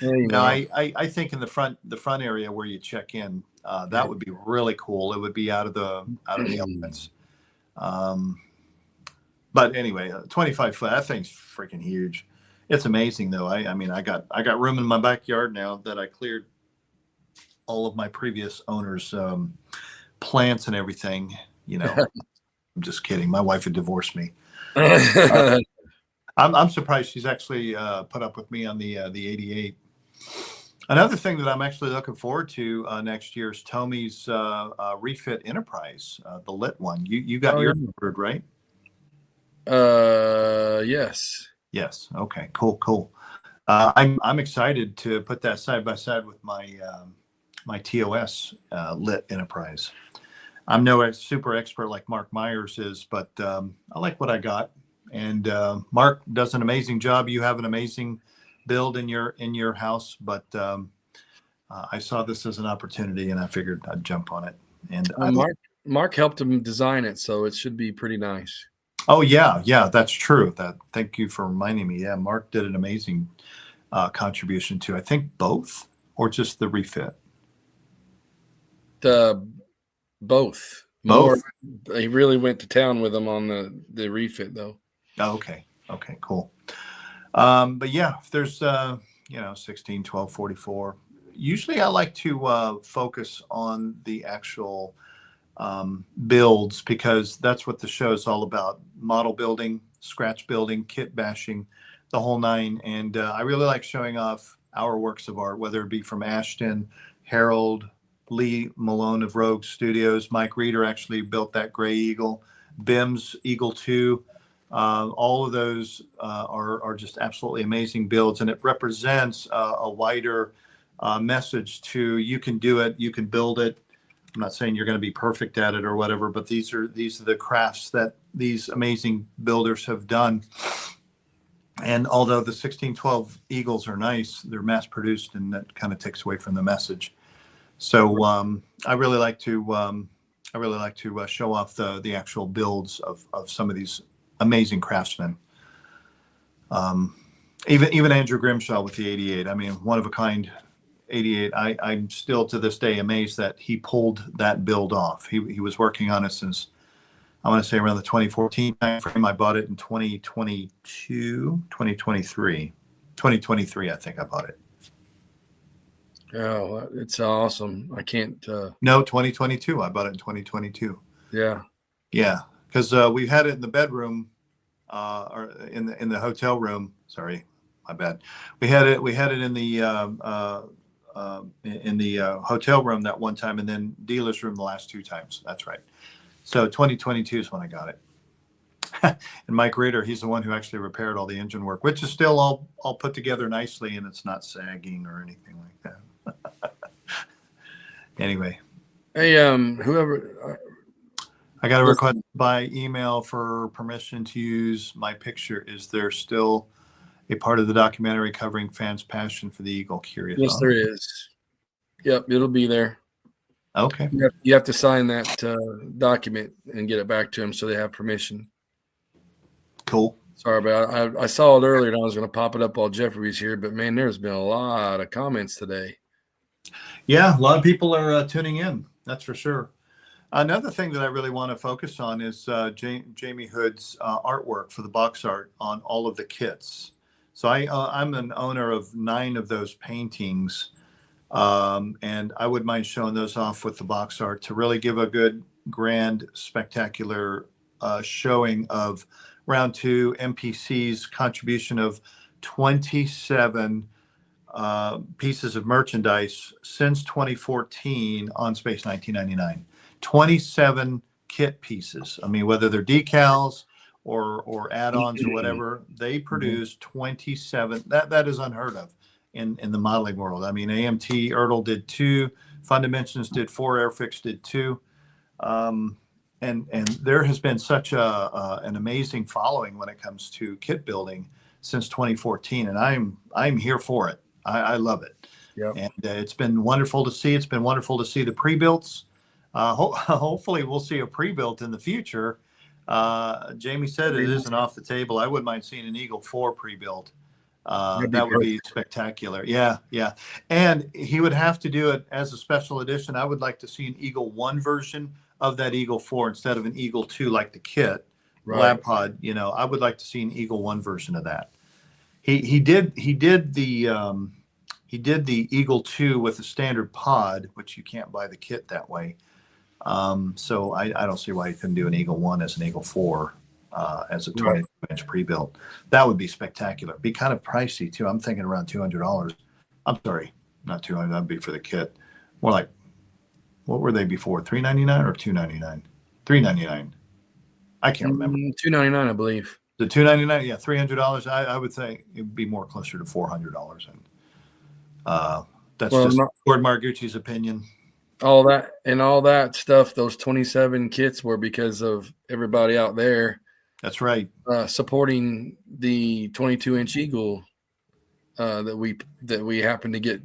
No, I think in the front area where you check in, that would be really cool. It would be out of the elements. But anyway, 25 foot, that thing's freaking huge. It's amazing though. I mean, I got room in my backyard now that I cleared all of my previous owners' plants and everything. You know, I'm just kidding. My wife would divorce me. I'm surprised she's actually put up with me on the 88. Another thing that I'm actually looking forward to next year is Tommy's refit Enterprise, the lit one. You got yours ordered, right? Yes. Yes. Okay. Cool. I'm excited to put that side by side with my my TOS lit Enterprise. I'm no super expert like Mark Myers is, but I like what I got. And Mark does an amazing job. You have an amazing build in your house, but I saw this as an opportunity, and I figured I'd jump on it. And Mark helped him design it, so it should be pretty nice. Oh yeah, that's true. Thank you for reminding me. Yeah, Mark did an amazing contribution to, I think, both or just the refit. Both. Both. He really went to town with him on the refit, though. Oh, okay, cool. But yeah, if there's 16, 12, 44. Usually I like to focus on the actual builds because that's what the show is all about. Model building, scratch building, kit bashing, the whole nine. And I really like showing off our works of art, whether it be from Ashton, Harold, Lee Malone of Rogue Studios. Mike Reeder actually built that Gray Eagle, Bim's Eagle 2. All of those are just absolutely amazing builds, and it represents a wider message to you can do it, you can build it. I'm not saying you're going to be perfect at it or whatever, but these are the crafts that these amazing builders have done. And although the 1612 Eagles are nice, they're mass produced, and that kind of takes away from the message. So I really like to show off the actual builds of some of these amazing craftsmen. Even Andrew Grimshaw with the 88. I mean, one of a kind 88. I'm still to this day amazed that he pulled that build off. He was working on it since, I want to say, around the 2014 timeframe. I bought it in 2023, I think I bought it. Oh, it's awesome. I can't. No, 2022. I bought it in 2022. Yeah. Yeah. Because we had it in the bedroom, or in the hotel room. Sorry, my bad. We had it in the hotel room that one time, and then dealer's room the last two times. That's right. So 2022 is when I got it. And Mike Reeder, he's the one who actually repaired all the engine work, which is still all put together nicely, and it's not sagging or anything like that. Anyway. Hey, whoever. I got a request by email for permission to use my picture. Is there still a part of the documentary covering fans' passion for the Eagle? Curious. Yes, there is. Yep, it'll be there. Okay. You have to sign that document and get it back to them so they have permission. Cool. Sorry, but I saw it earlier and I was going to pop it up while Jeffrey was here. But, man, there's been a lot of comments today. Yeah, a lot of people are tuning in. That's for sure. Another thing that I really want to focus on is Jamie Hood's artwork for the box art on all of the kits. So I'm an owner of 9 of those paintings, and I wouldn't mind showing those off with the box art to really give a good, grand, spectacular showing of Round 2 MPC's contribution of 27 pieces of merchandise since 2014 on Space 1999. 27 kit pieces. I mean, whether they're decals or add-ons or whatever. They produce 27. That is unheard of in the modeling world. I mean, AMT Ertl did 2, Fundimensions did 4, Airfix did 2. And there has been such an amazing following when it comes to kit building since 2014, and I'm here for it. I love it. Yep. And it's been wonderful to see. It's been wonderful to see the pre-builts. Hopefully we'll see a pre-built in the future. Jamie said it isn't off the table. I wouldn't mind seeing an Eagle 4 pre-built. That would be spectacular. Yeah. And he would have to do it as a special edition. I would like to see an Eagle 1 version of that Eagle 4 instead of an Eagle 2 like the kit. Right. Lab pod, I would like to see an Eagle 1 version of that. He did the Eagle 2 with a standard pod, which you can't buy the kit that way. So I don't see why you couldn't do an Eagle 1 as an Eagle 4 as a 22-inch pre-built. That would be spectacular. Be kind of pricey too. I'm thinking around $200. I'm sorry, not $200. That'd be for the kit. More like, what were they before? $399 or $299? $399. I can't remember. $299, I believe. The $299, yeah, $300. I would think it would be more closer to $400. And that's just Gord Margucci's opinion. All that stuff, those 27 kits were because of everybody out there. That's right. Supporting the 22-inch Eagle that we happened to get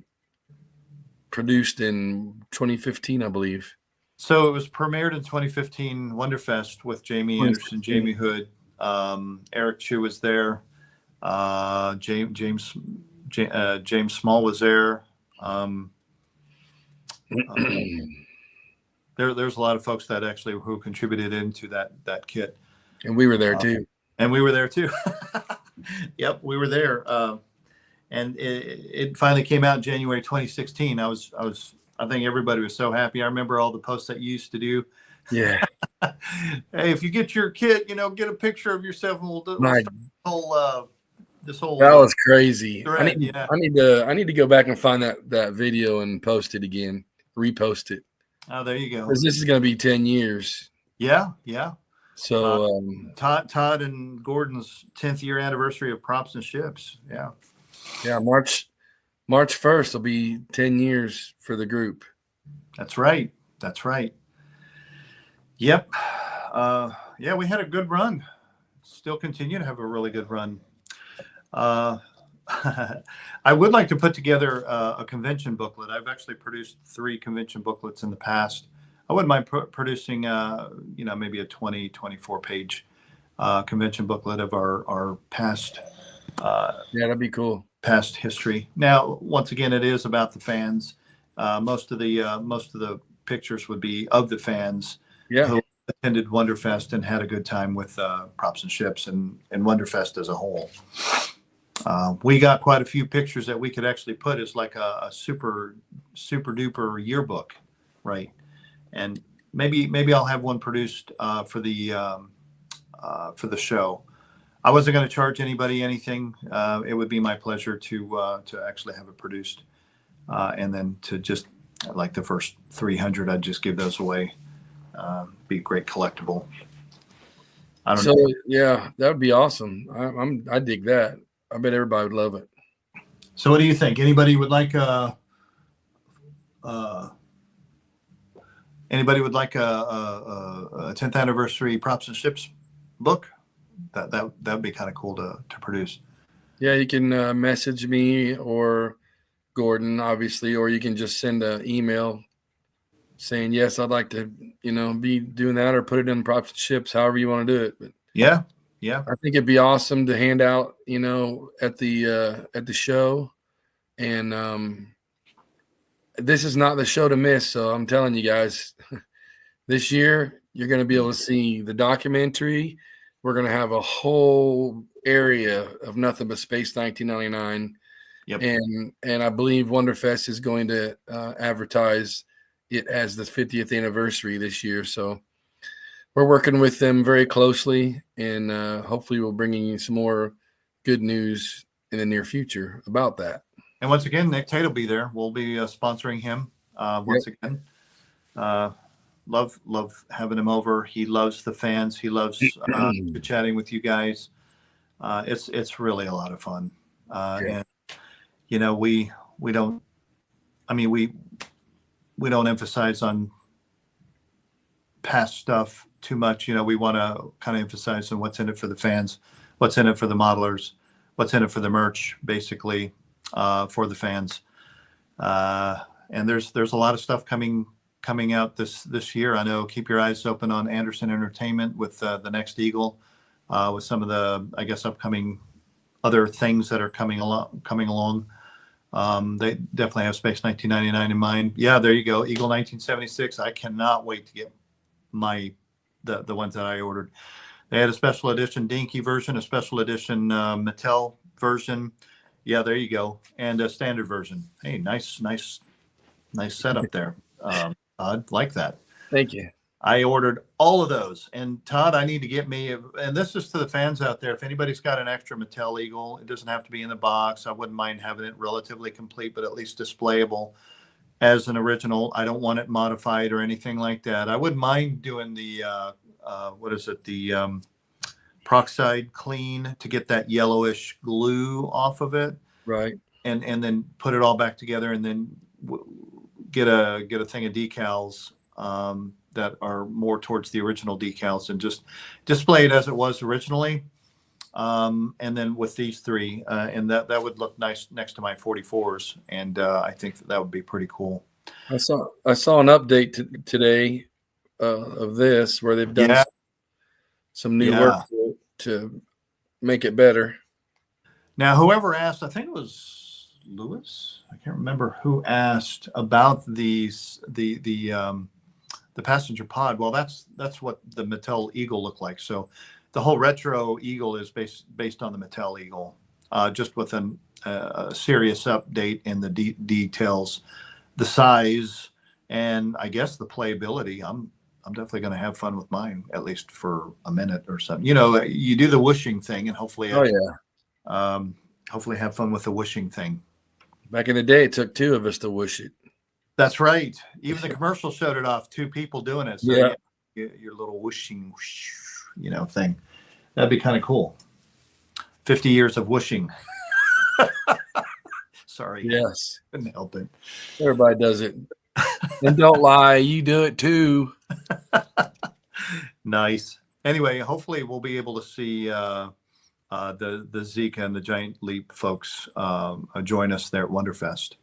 produced in 2015, I believe. So it was premiered in 2015 Wonderfest with Jamie Anderson, Jamie Hood, Eric Chu was there, James Small was there. There's a lot of folks that actually who contributed into that kit, and we were there too. Yep, we were there. And it finally came out in January 2016. I think everybody was so happy. I remember all the posts that you used to do. Yeah. Hey, if you get your kit, get a picture of yourself, and we'll do this whole. That was crazy. Thread, I need to go back and find that video and post it again, repost it. Oh, there you go. Because this is going to be 10 years. Yeah. So Todd and Gordon's 10th year anniversary of Props and Ships. Yeah. Yeah, March 1st will be 10 years for the group. That's right. Yep. Yeah, we had a good run. Still continue to have a really good run. I would like to put together a convention booklet. I've actually produced 3 convention booklets in the past. I wouldn't mind producing, maybe a 20, 24-page convention booklet of our past. Yeah, that'd be cool. Past history. Now, once again, it is about the fans. Most of the pictures would be of the fans who attended Wonderfest and had a good time with Props and Ships and Wonderfest as a whole. We got quite a few pictures that we could actually put as like a super duper yearbook, right? And maybe I'll have one produced for the show. I wasn't going to charge anybody anything. It would be my pleasure to actually have it produced, and then to just like the first 300, I'd just give those away. Be a great collectible. Yeah, that would be awesome. I dig that. I bet everybody would love it. So what do you think? Anybody would like a 10th anniversary Props and Ships book? That would be kind of cool to produce. Yeah, you can message me or Gordon, obviously, or you can just send an email saying, yes, I'd like to, be doing that, or put it in Props and Ships, however you want to do it. But yeah. I think it'd be awesome to hand out, at the show. And this is not the show to miss. So I'm telling you guys, this year you're going to be able to see the documentary. We're going to have a whole area of nothing but Space 1999. Yep. And I believe Wonderfest is going to advertise it as the 50th anniversary this year. So we're working with them very closely, and hopefully we'll bring you some more good news in the near future about that. And once again, Nick Tate will be there. We'll be sponsoring him once again. love having him over. He loves the fans. He loves chatting with you guys. It's really a lot of fun. And you know, we don't. I mean, we don't emphasize on past stuff too much. You know, we want to kind of emphasize on what's in it for the fans, what's in it for the modelers, what's in it for the merch, basically, for the fans. And there's a lot of stuff coming out this year. I know. Keep your eyes open on Anderson Entertainment with the next Eagle, with some of the, I guess, upcoming other things that are coming along. They definitely have Space 1999 in mind. Yeah, there you go. Eagle 1976. I cannot wait to get the ones that I ordered. They had a special edition Dinky version, a special edition Mattel version. Yeah, there you go. And a standard version. Hey, nice setup there. Todd, like that. Thank you. I ordered all of those. And Todd, I need to get me, and this is to the fans out there, if anybody's got an extra Mattel Eagle, it doesn't have to be in the box. I wouldn't mind having it relatively complete, but at least displayable as an original. I don't want it modified or anything like that. I wouldn't mind doing the, the peroxide clean to get that yellowish glue off of it. Right. And then put it all back together, and then get a thing of decals that are more towards the original decals, and just display it as it was originally. And then with these three, and that would look nice next to my 44s, and I think that would be pretty cool. I saw an update today of this where they've done some new work to make it better. Now, whoever asked, I think it was Lewis. I can't remember who asked about the passenger pod. Well, that's what the Mattel Eagle looked like. So the whole retro Eagle is based on the Mattel Eagle, just with a serious update in the details, the size, and I guess the playability. I'm definitely going to have fun with mine, at least for a minute or something. You know, you do the whooshing thing, and hopefully, hopefully have fun with the whooshing thing. Back in the day, it took two of us to whoosh it. That's right. Even the commercial showed it off, 2 people doing it. So yeah, your little whooshing, whoosh, thing. That'd be kind of cool. 50 years of whooshing. Sorry. Yes. Couldn't help it. Everybody does it. And don't lie, you do it too. Nice. Anyway, hopefully we'll be able to see the Zika and the Giant Leap folks join us there at Wonderfest.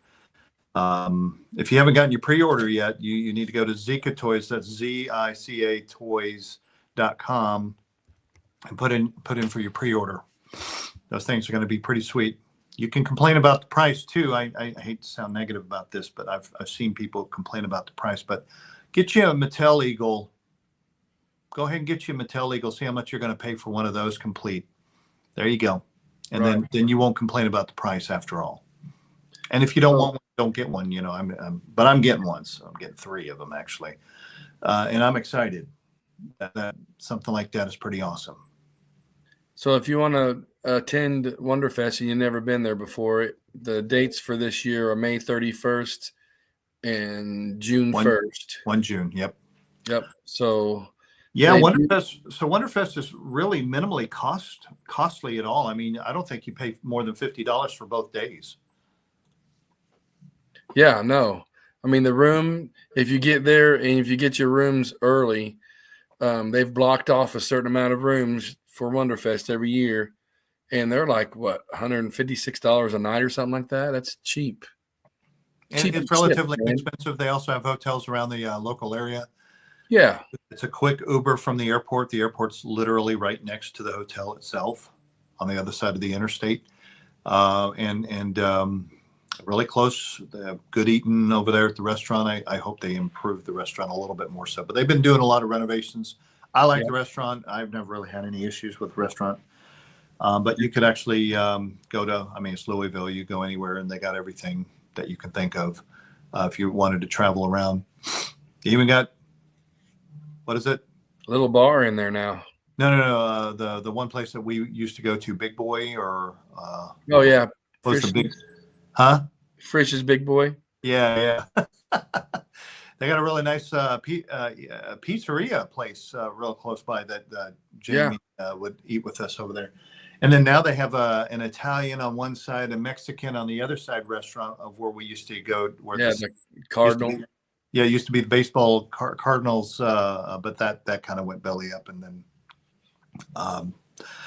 If you haven't gotten your pre-order yet, you need to go to Zika Toys. That's ZICA toys.com and put in for your pre-order. Those things are going to be pretty sweet. You can complain about the price too. I hate to sound negative about this, but I've seen people complain about the price. But get you a Mattel Eagle. Go ahead and get you a Mattel Eagle. See how much you're going to pay for one of those complete. There you go. And then you won't complain about the price after all. And if you don't want one, don't get one. But I'm getting one. So I'm getting 3 of them actually, and I'm excited. That something like that is pretty awesome. So if you want to attend Wonderfest and you've never been there before, the dates for this year are May 31st and June 1st. 1 June. Yep. So yeah, Wonderfest. So Wonderfest is really minimally costly at all. I mean, I don't think you pay more than $50 for both days. Yeah, no. I mean, the room, if you get there and if you get your rooms early, they've blocked off a certain amount of rooms for Wonderfest every year. And they're like, what, $156 a night or something like that? That's cheap. And it's relatively expensive. They also have hotels around the local area. Yeah. It's a quick Uber from the airport. The airport's literally right next to the hotel itself on the other side of the interstate. And really close. They have good eating over there at the restaurant. I hope they improve the restaurant a little bit more so. But they've been doing a lot of renovations. I like the restaurant. I've never really had any issues with the restaurant. But you could actually go to, it's Louisville. You go anywhere and they got everything that you can think of if you wanted to travel around. You even got, what is it? A little bar in there now. No. The one place that we used to go to, Big Boy or. Oh, yeah. Was the big, huh? Frisch's Big Boy. Yeah. They got a really nice pizzeria place real close by that Jamie would eat with us over there. And then now they have an Italian on one side, a Mexican on the other side restaurant of where we used to go. Where the Cardinal. It used to be the baseball Cardinals, but that kind of went belly up. And then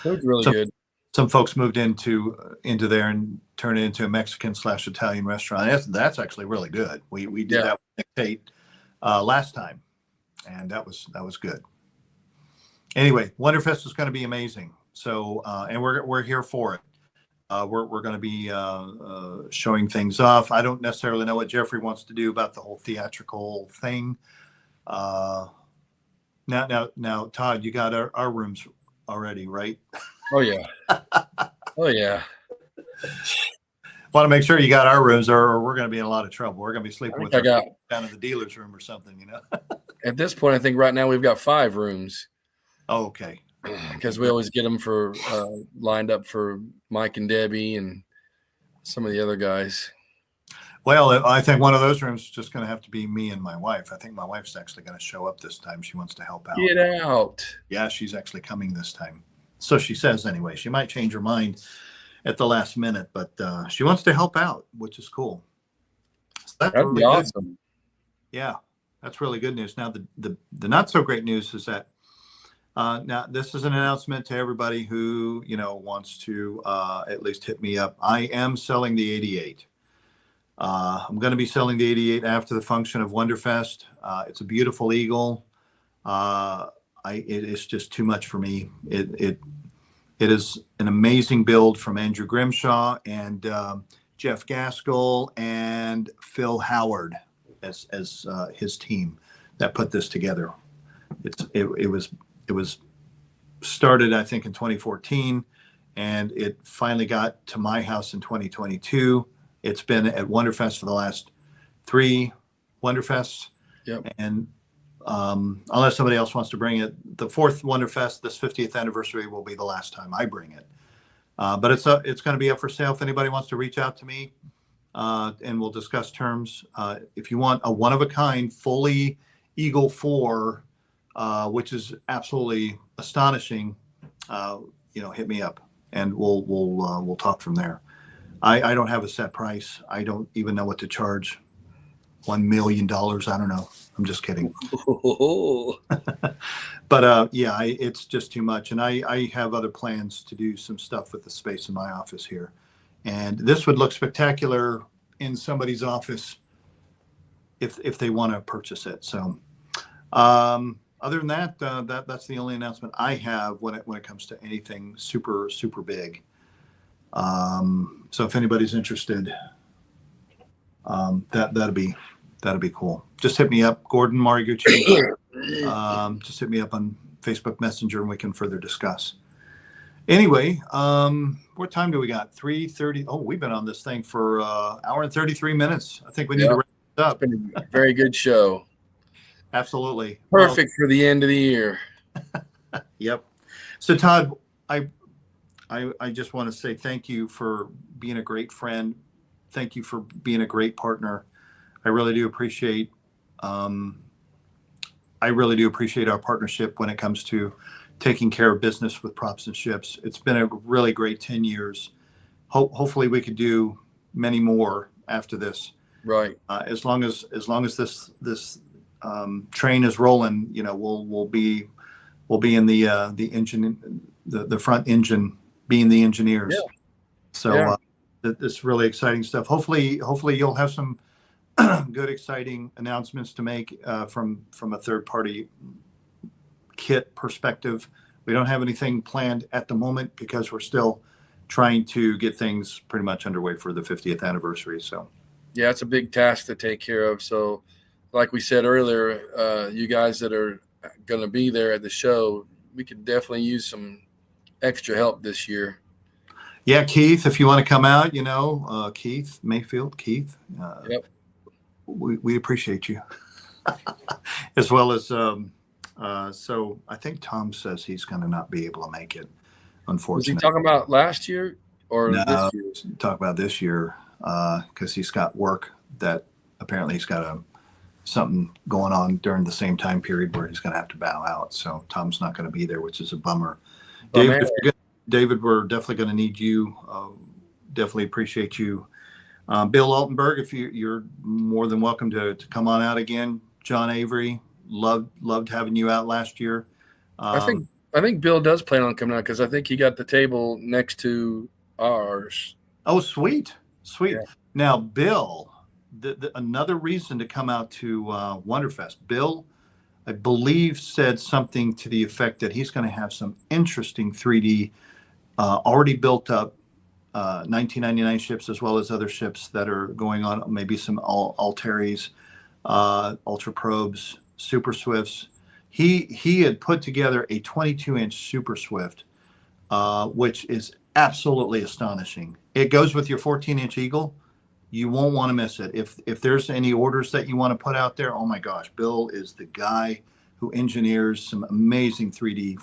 It was really good. Some folks moved into there and turned it into a Mexican/Italian restaurant. That's actually really good. We did that with Nick Tate last time, and that was good. Anyway, Wonderfest is going to be amazing. So, and we're here for it. We're going to be showing things off. I don't necessarily know what Jeffrey wants to do about the whole theatrical thing. Now, Todd, you got our rooms already, right? Oh yeah. Oh yeah. Want to make sure you got our rooms, or we're going to be in a lot of trouble. We're going to be sleeping down in the dealer's room or something, you know. At this point, I think right now we've got 5 rooms. Oh, okay. Because we always get them for lined up for Mike and Debbie and some of the other guys. Well, I think one of those rooms is just going to have to be me and my wife. I think my wife's actually going to show up this time. She wants to help out. Get out. Yeah, she's actually coming this time. So she says anyway. She might change her mind at the last minute, but she wants to help out, which is cool. So That'd really be awesome. Good. Yeah, that's really good news. Now, the not so great news is that now this is an announcement to everybody who wants to at least hit me up. I am selling the 88. I'm going to be selling the 88 after the function of Wonderfest. It's a beautiful Eagle. It is just too much for me. It is an amazing build from Andrew Grimshaw and Jeff Gaskell and Phil Howard as his team that put this together. It was started, I think, in 2014, and it finally got to my house in 2022. It's been at Wonderfest for the last 3 Wonderfests. Yep. And unless somebody else wants to bring it, the 4th Wonderfest, this 50th anniversary, will be the last time I bring it. But it's going to be up for sale if anybody wants to reach out to me, and we'll discuss terms. If you want a one-of-a-kind, fully Eagle 4, which is absolutely astonishing, hit me up, and we'll talk from there. I don't have a set price. I don't even know what to charge. $1 million. I don't know. I'm just kidding. But it's just too much. And I have other plans to do some stuff with the space in my office here. And this would look spectacular in somebody's office if they want to purchase it. So other than that, that's the only announcement I have when it comes to anything super, super big. So if anybody's interested, that'd be cool. Just hit me up, Gordon Marigucci. Just hit me up on Facebook Messenger and we can further discuss. Anyway, what time do we got? 3:30. Oh, we've been on this thing for an hour and 33 minutes. I think we need to wrap it up. It's been a very good show. Absolutely. Perfect for the end of the year. Yep. So Todd, I just want to say thank you for being a great friend. Thank you for being a great partner. I really do appreciate our partnership when it comes to taking care of business with Props and Ships. It's been a really great 10 years. Hopefully we could do many more after this. Right. As long as this train is rolling, we'll be in the engine, the front engine, being the engineers. Yeah. So it's really exciting stuff. Hopefully you'll have some good, exciting announcements to make from a third-party kit perspective. We don't have anything planned at the moment because we're still trying to get things pretty much underway for the 50th anniversary. So, yeah, it's a big task to take care of. So, like we said earlier, you guys that are going to be there at the show, we could definitely use some extra help this year. Yeah, Keith, if you want to come out, Keith Mayfield, Keith. Yep. We appreciate you. As well as, so I think Tom says he's going to not be able to make it, unfortunately. Was he talking about last year or this year? Talk about this year because he's got work that apparently he's got to something going on during the same time period where he's going to have to bow out. So Tom's not going to be there, which is a bummer. Oh, David, man. David, we're definitely going to need you. Definitely appreciate you. Bill Altenberg, if you're more than welcome to come on out again. John Avery, loved having you out last year. I think Bill does plan on coming out because I think he got the table next to ours. Oh, sweet. Yeah. Now, Bill, another reason to come out to Wonderfest. Bill, I believe, said something to the effect that he's going to have some interesting 3D already built up 1999 ships, as well as other ships that are going on, maybe some Altaires, Ultra Probes, Super Swifts. He had put together a 22-inch Super Swift, which is absolutely astonishing. It goes with your 14-inch Eagle. You won't want to miss it. If there's any orders that you want to put out there, oh my gosh, Bill is the guy who engineers some amazing 3D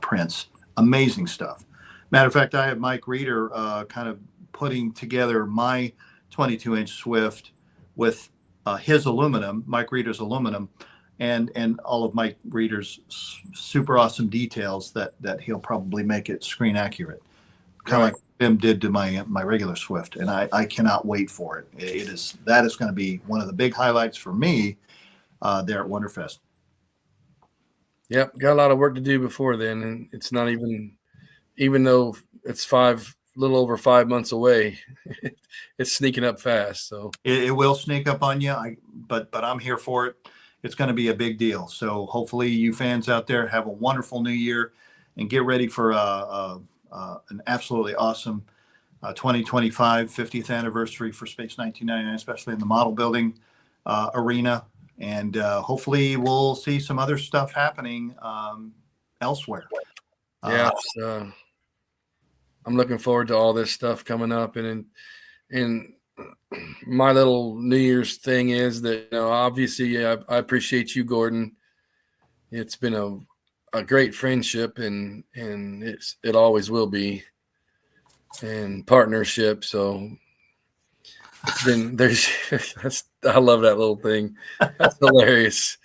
prints. Amazing stuff. Matter of fact, I have Mike Reeder kind of putting together my 22-inch Swift with his aluminum, Mike Reeder's aluminum, and all of Mike Reeder's super awesome details that he'll probably make it screen accurate, kind of like Bim did to my regular Swift, and I cannot wait for it. That is going to be one of the big highlights for me there at Wonderfest. Yep, got a lot of work to do before then, and it's not even though it's little over 5 months away, it's sneaking up fast. So it will sneak up on you, but I'm here for it. It's going to be a big deal. So hopefully you fans out there have a wonderful new year and get ready for an absolutely awesome 2025 50th anniversary for Space 1999, especially in the model building arena. And hopefully we'll see some other stuff happening elsewhere. Yeah, I'm looking forward to all this stuff coming up. And my little New Year's thing is that, obviously I appreciate you, Gordon. It's been a great friendship, and it always will be, and partnership. So then I love that little thing. That's hilarious.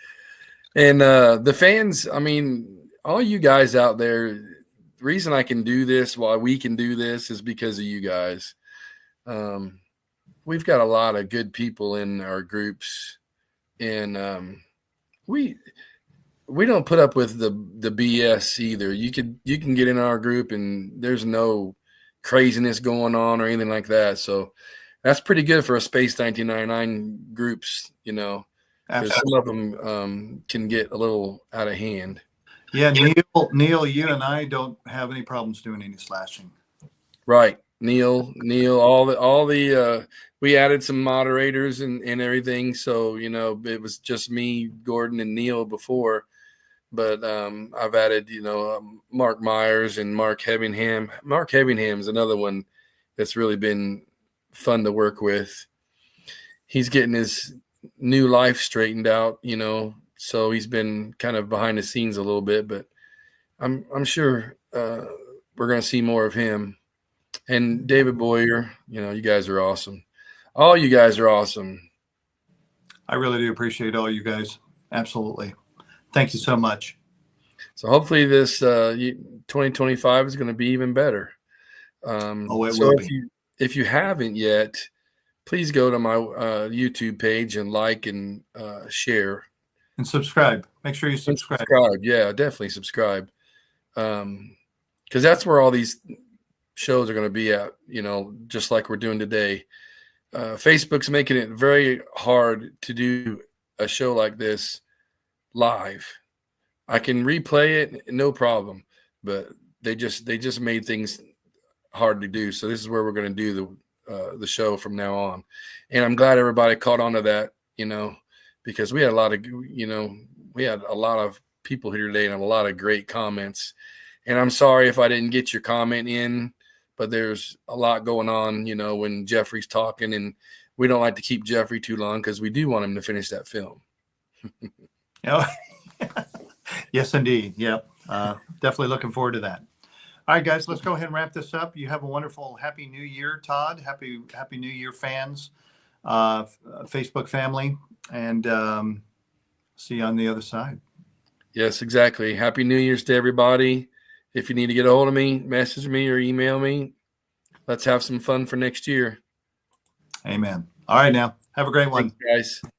And the fans, I mean, all you guys out there, the reason I can do this, why we can do this, is because of you guys. We've got a lot of good people in our groups, and we don't put up with the BS either. You can get in our group and there's no craziness going on or anything like that. So that's pretty good for a Space 1999 groups, because some of them can get a little out of hand. Yeah, Neil, you and I don't have any problems doing any slashing. Right. Neil, all the we added some moderators and everything. So, it was just me, Gordon, and Neil before, but I've added, Mark Myers and Mark Hebingham. Mark Hebingham is another one that's really been fun to work with. He's getting his new life straightened out, so he's been kind of behind the scenes a little bit, but I'm sure we're going to see more of him. And David Boyer, you guys are awesome. All you guys are awesome. I really do appreciate all you guys. Absolutely. Thank you so much. So hopefully this 2025 is going to be even better. If you haven't yet, please go to my YouTube page and like and share. And subscribe. Make sure you subscribe. Yeah, definitely subscribe. Because that's where all these shows are going to be at, just like we're doing today. Facebook's making it very hard to do a show like this live. I can replay it, no problem, but they just made things hard to do. So this is where we're going to do the show from now on. And I'm glad everybody caught on to that, because we had a lot of people here today and a lot of great comments. And I'm sorry if I didn't get your comment in, but there's a lot going on, when Jeffrey's talking, and we don't like to keep Jeffrey too long because we do want him to finish that film. Yes, indeed. Yep. Definitely looking forward to that. All right, guys, let's go ahead and wrap this up. You have a wonderful, happy New Year, Todd. Happy New Year, fans, Facebook family. and see you on the other side. Yes, exactly. Happy New Year's to everybody. If you need to get a hold of me, message me or email me. Let's have some fun for next year. Amen. All right, now. Have a great one. Thanks, guys.